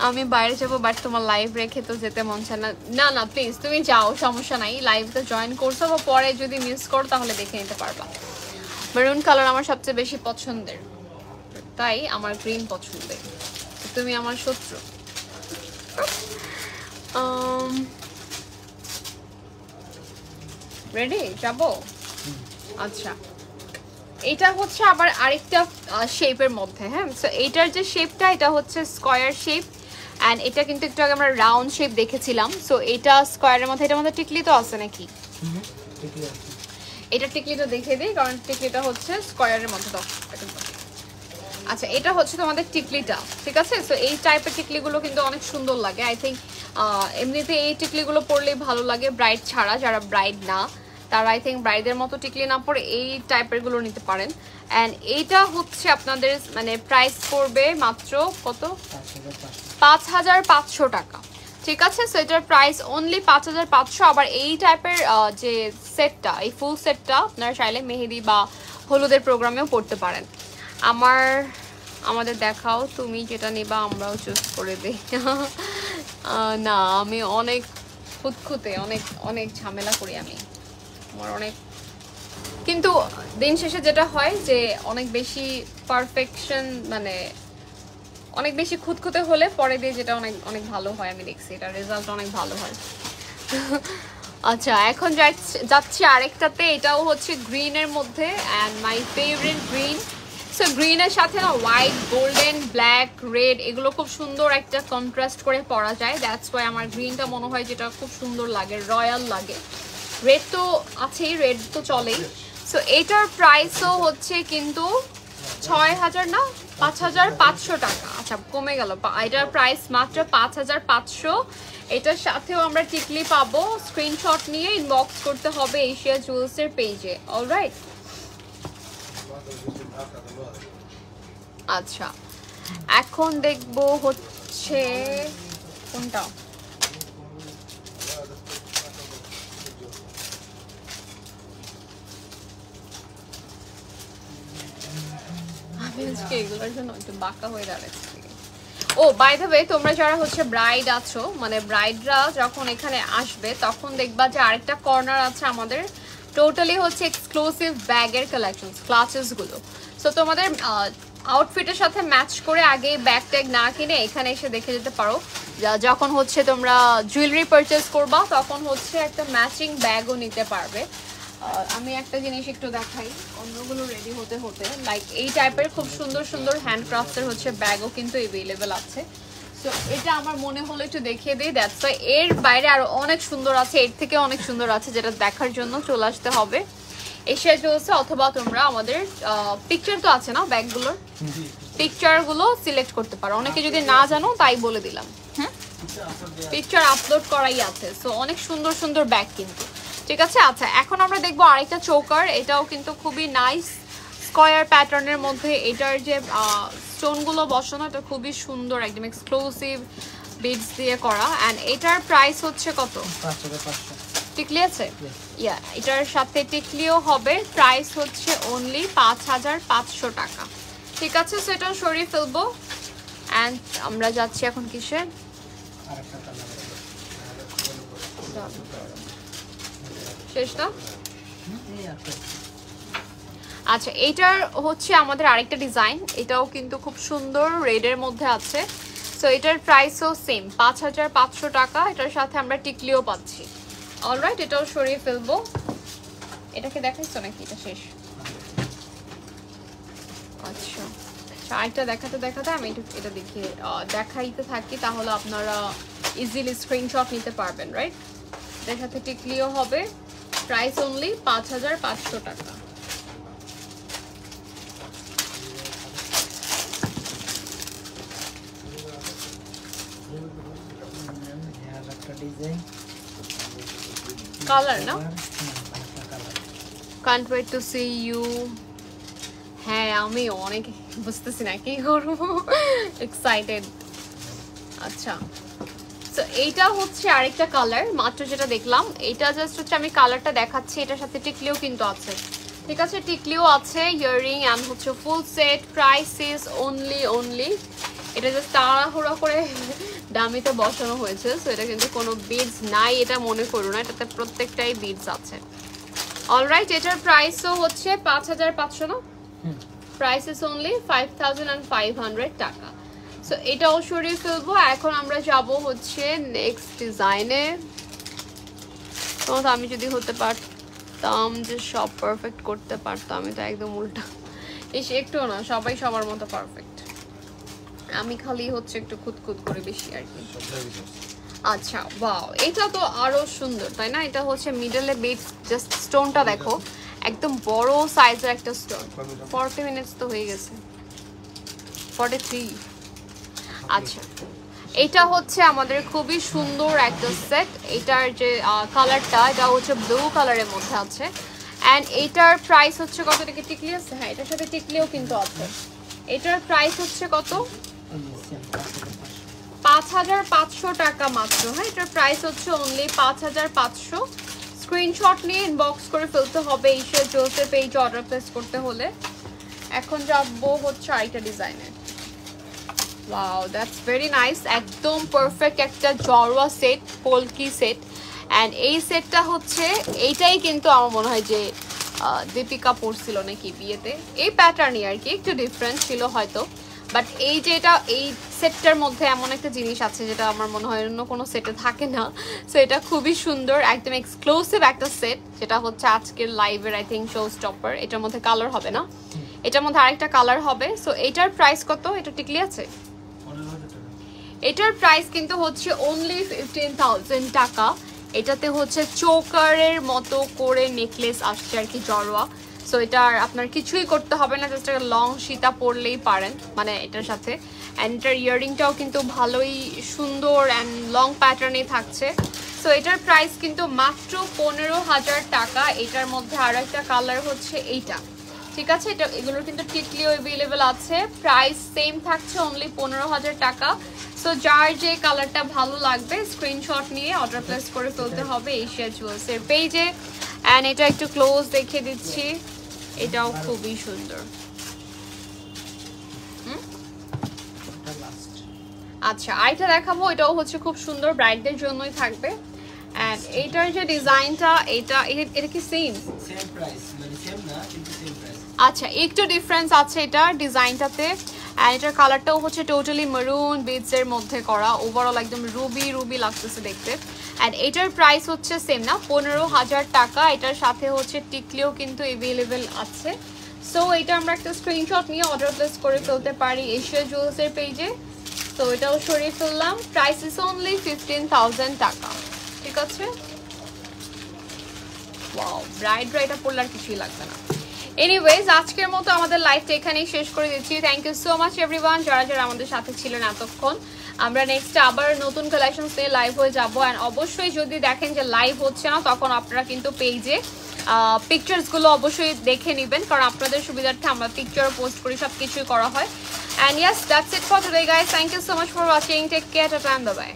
আমি বাইরে যাবো বাট তোমার লাইভ রেখে তো যেতে মন চায় না। না না প্লিজ তুমি যাও, সমস্যা নাই, লাইভটা জয়েন করছো বা পরে যদি মিস করো তাহলে দেখে নিতে পারবা। মেরুন কালার আমার সবচেয়ে বেশি পছন্দের, তাই আমার গ্রিন পছন্দের। তুমি আমার শত্রু। রেডি যাবো? আচ্ছা এটা হচ্ছে আবার আরেকটা শেপের মধ্যে। হ্যাঁ, সো এইটার যে শেপটা এটা হচ্ছে স্কয়ার শেপ। অ্যান্ড এটা কিন্তু একটু আগে আমরা রাউন্ড শেপ দেখেছিলাম। সো এটা স্কয়ারের মধ্যে, এটার মধ্যে টিকলি তো আছে নাকি? এটা টিকলিটা দেখিয়ে দিই, কারণ টিকলিটা হচ্ছে স্কয়ারের মধ্যে। আচ্ছা এটা হচ্ছে তোমাদের টিকলিটা, ঠিক আছে। সো এই টাইপের টিকলিগুলো কিন্তু অনেক সুন্দর লাগে। আই থিঙ্ক এমনিতে এই টিকলিগুলো পরলেই ভালো লাগে, ব্রাইড ছাড়া। যারা ব্রাইড না তারা আই থিঙ্ক ব্রাইডের মতো টিকলি না পরে এই টাইপের গুলো নিতে পারেন। অ্যান্ড এইটা হচ্ছে আপনাদের মানে প্রাইস পড়বে মাত্র কত? 5500 টাকা। ঠিক আছে, সো এটার প্রাইস অনলি 5500। আবার এই টাইপের যে সেটটা, এই ফুল সেটটা আপনারা চাইলে মেহেদি বা হলুদের প্রোগ্রামেও পড়তে পারেন। আমাদের দেখাও তুমি যেটা নিবা, আমরাও চুজ করে দিই। না আমি অনেক খুঁতখুঁতে, অনেক অনেক ঝামেলা করি আমি, আমার অনেক। কিন্তু দিন শেষে যেটা হয় যে অনেক বেশি পারফেকশন, মানে অনেক বেশি খুঁতখুঁতে হলে পরে দিয়ে যেটা অনেক অনেক ভালো হয়। আমি দেখছি এটা রেজাল্ট অনেক ভালো হয়। আচ্ছা এখন যাচ্ছি আরেকটাতে, এটাও হচ্ছে গ্রিনের মধ্যে। And my favourite green. So গ্রিনের সাথে না হোয়াইট, গোল্ডেন, ব্ল্যাক, রেড এগুলো খুব সুন্দর একটা কন্ট্রাস্ট করে পরা যায়। দ্যাটস ওয়াই আমার গ্রিনটা মনে হয় যেটা খুব সুন্দর লাগে, রয়্যাল লাগে। রেড তো আছেই, রেড তো চলেই। সো এটার প্রাইসও হচ্ছে কিন্তু 6000 না 5500 টাকা। আচ্ছা কমে গেল, এটার প্রাইস মাত্র 5500। এটার সাথেও আমরা টিকলি পাবো। স্ক্রিনশট নিয়ে ইনবক্স করতে হবে এশিয়া জুয়েলার্সের পেজে। অলরাইট, আচ্ছা এখন দেখবো হচ্ছে কোনটা। আমি আজকে এগুলোর জন্য একটু বাঁকা হয়ে দাঁড়াচ্ছি। ও বাই দ্য ওয়ে, তোমরা যারা হচ্ছে ব্রাইড আছো, মানে ব্রাইডরা যখন এখানে আসবে তখন দেখবা যে আরেকটা কর্নার আছে আমাদের, টোটালি হচ্ছে এক্সক্লুসিভ ব্যাগের কালেকশন, ক্লাচেস গুলো। সো তোমাদের আউটফিটের সাথে ম্যাচ করে আগে ব্যাগ ট্যাগ না কিনে এখানে এসে দেখে যেতে পারো। যখন হচ্ছে তোমরা জুয়েলারি পারচেস করবা তখন হচ্ছে একটা ম্যাচিং ব্যাগও নিতে পারবে। আমি একটা জিনিস একটু দেখাই অন্যগুলো রেডি হতে হতে, লাইক এই টাইপের খুব সুন্দর সুন্দর হ্যান্ডক্রাফটের হচ্ছে ব্যাগও কিন্তু অ্যাভেলেবেল আছে। সো এটা আমার মনে হলো একটু দেখিয়ে দিই, দ্যাটস ওয়াই। এর বাইরে আরো অনেক সুন্দর আছে, এর থেকে অনেক সুন্দর আছে, যেটা দেখার জন্য চলে আসতে হবে এশিয়া জুয়েলসে, অথবা তোমরা আমাদের পিকচার তো আছে না ব্যাগগুলোর, পিকচারগুলো সিলেক্ট করতে পারো। অনেকে যদি না জানো তাই বলে দিলাম, হ্যাঁ পিকচার আপলোড করাই আছে। সো অনেক সুন্দর সুন্দর ব্যাগ কিন্তু, ঠিক আছে। আচ্ছা এখন আমরা দেখবো আরেকটা চোকার, এটাও কিন্তু খুবই নাইস স্কয়ার প্যাটার্নের মধ্যে। এটার যে স্টোনগুলো বসানো এটা খুবই সুন্দর, একদম এক্সক্লুসিভ বিডস দিয়ে করা। অ্যান্ড এটার প্রাইস হচ্ছে কত? টিকলি আছে, ইয়া এটার সাথে টিকলিও হবে। প্রাইস হচ্ছে অনলি 5500 টাকা, ঠিক আছে। সো এটা সরিয়ে ফেলবো। অ্যান্ড আমরা যাচ্ছি এখন কিসে, শেষ না? আচ্ছা এইটার হচ্ছে আমাদের আরেকটা ডিজাইন, এটাও কিন্তু খুব সুন্দর রেডের মধ্যে আছে। সো এটার প্রাইসও সেম 5500 টাকা, এটার সাথে আমরা টিকলিও পাচ্ছি। অলরাইট, এটাও সরিয়ে ফেলবো। এটাকে দেখাইছো নাকি? এটা শেষ। আচ্ছা আরেকটা দেখাতে দেখাতে আমি এটা দেখিয়ে দেখাইতে থাকি, তাহলে আপনারা ইজিলি স্ক্রিনশট নিতে পারবেন, রাইট। এটার সাথে টিকলিও হবে। প্রাইস অনলি 5500 টাকা। কালার না, can't wait to see you. হ্যাঁ আমি অনেক বুঝতেছি না কি করবো, এক্সাইটেড। আচ্ছা তো এইটা হচ্ছে আরেকটা কালার, মাত্র যেটা দেখলাম এটা জাস্ট হচ্ছে আমি কালারটা দেখাচ্ছি। এটার সাথে টিকলিও কিন্তু আছে, ঠিক আছে, টিকলিও আছে, ইয়াররিং অ্যান্ড হচ্ছে full set. Price is only এটা জাস্ট তাড়াহুড়া করে দামিতে বসানো হয়েছে। সো এটা কিন্তু কোনো বিডস নাই এটা মনে করো না, এটাতে প্রত্যেকটাই বিডস আছে। অলরাইট, এটার প্রাইসও হচ্ছে 5500 না, প্রাইস ইজ অনলি 5500 টাকা। সো এটাও সরিয়ে ফেলবো। এখন আমরা যাব হচ্ছে নেক্সট ডিজাইনে। তো আমি যদি হতে পারতাম যে সব পারফেক্ট করতে পারতাম, আমি তো একদম উল্টা। এসে একটু না, সবাই সবার মতো পারফেক্ট, আমি খালি হচ্ছে একটু খুঁতখুত করে বেশি আর কি। আচ্ছা ওয়াও, এটা তো আরো সুন্দর তাই না? এটা হচ্ছে মিডলে বিটস, জাস্ট স্টোনটা দেখো, একদম বড় সাইজের একটা স্টোন। 40 মিনিটস তো হয়ে গেছে, 43। আচ্ছা এটা হচ্ছে আমাদের খুবই সুন্দর একটা সেট। এটার যে কালারটা, এটা হচ্ছে ব্লু কালারের মধ্যে আছে। অ্যান্ড এটার প্রাইস হচ্ছে কত? টাকা টিকলি আছে, হ্যাঁ এটার সাথে টিকলিও কিন্তু আছে। এটার প্রাইস হচ্ছে কত? 5500 টাকা মাত্র। হ্যাঁ এটার প্রাইস হচ্ছে অনলি 5500। স্ক্রিনশট নিয়ে ইনবক্স করে ফেলতে হবে এশিয়া জুয়েলসের পেজে অর্ডার প্লেস করতে হলে। এখন যাবো হচ্ছে আরেকটা ডিজাইনে। ওয়াও দ্যাটস ভেরি নাইস, একদম পারফেক্ট একটা জড়োয়া সেট, পোলকি সেট। অ্যান্ড এই সেটটা হচ্ছে এইটাই কিন্তু আমার মনে হয় যে দীপিকা পরছিল নাকি বিয়েতে, এই প্যাটার্নই আর কি, একটু ডিফারেন্ট ছিল হয়তো। বাট এই যে এটা, এই সেটটার মধ্যে এমন একটা জিনিস আছে যেটা আমার মনে হয় অন্য কোনো সেটে থাকে না। সো এটা খুবই সুন্দর, একদম এক্সক্লুসিভ একটা সেট, যেটা হচ্ছে আজকের লাইভের আই থিঙ্ক শো স্টপার। এটার মধ্যে কালার হবে না, এটার মধ্যে আরেকটা কালার হবে। সো এটার প্রাইস কত? এটা টিকলি আছে, এটার প্রাইস কিন্তু হচ্ছে অনলি 15000 টাকা। এটাতে হচ্ছে চোকারের মতো করে নেকলেস আসছে আর কি, জড়োয়া। সো এটা আপনার কিছুই করতে হবে না, জাস্ট একটা লং সীতা পরলেই পারেন মানে এটার সাথে। অ্যান্ড এটার ইয়াররিংটাও কিন্তু ভালোই সুন্দর অ্যান্ড লং প্যাটার্নে থাকছে। সো এটার প্রাইস কিন্তু মাত্র 15000 টাকা। এটার মধ্যে আরো একটা কালার হচ্ছে এইটা, ঠিক আছে। এটা এগুলোর কিন্তু টিকলিও অ্যাভেলেবেল আছে। প্রাইস সেম থাকছে অনলি 15000 টাকা। সো যার যে কালারটা ভালো লাগবে স্ক্রিনশট নিয়ে অর্ডার প্লেস করে ফেলতে হবে এশিয়া জুয়েলসের পেজে। অ্যান্ড এটা একটু ক্লোজ দেখে দিচ্ছি, এটাও খুবই সুন্দর। আচ্ছা আরেকটা দেখাবো, এটাও হচ্ছে খুব সুন্দর, ব্রাইডদের জন্যই থাকবে। এন্ড এইটার যে ডিজাইনটা, এটা কি সেম প্রাইস মানে সেম না কিন্তু সেম প্রাইস। আচ্ছা একটু ডিফারেন্স আছে এটা ডিজাইনটাতে। অ্যান্ড এটার কালারটাও হচ্ছে টোটালি মেরুন বিটসের মধ্যে করা, ওভারঅল একদম রুবি রুবি লাগতেছে দেখতে। অ্যান্ড এটার প্রাইস হচ্ছে সেম না, 15,000 টাকা। এটার সাথে হচ্ছে টিকলিও কিন্তু অ্যাভেলেবেল আছে। সো এটা আমরা একটা স্ক্রিনশট নিয়ে অর্ডার প্লেস করে ফেলতে পারি এশিয়া জুয়েলসের পেজে। তো এটাও সরিয়ে ফেললাম, প্রাইস ইস অনলি 15,000 টাকা, ঠিক আছে। ওয়াও, ব্রাইট এটা পড়লে আর কিছুই লাগবে না। এনিওয়েজ, আজকের মতো আমাদের লাইভটা এখানেই শেষ করে দিচ্ছি। Thank you so much everyone যারা যারা আমাদের সাথে ছিলেন এতক্ষণ। আমরা নেক্সট আবার নতুন কালেকশনস নিয়ে লাইভ হয়ে যাবো। অ্যান্ড অবশ্যই যদি দেখেন যে লাইভ হচ্ছে না, তখন আপনারা কিন্তু পেজে পিকচার্সগুলো অবশ্যই দেখে নেবেন, কারণ আপনাদের সুবিধার্থে আমরা পিকচার পোস্ট করি, সব কিছুই করা হয়। And yes, that's it for today guys. Thank you so much for watching. Take care, tata, bye by.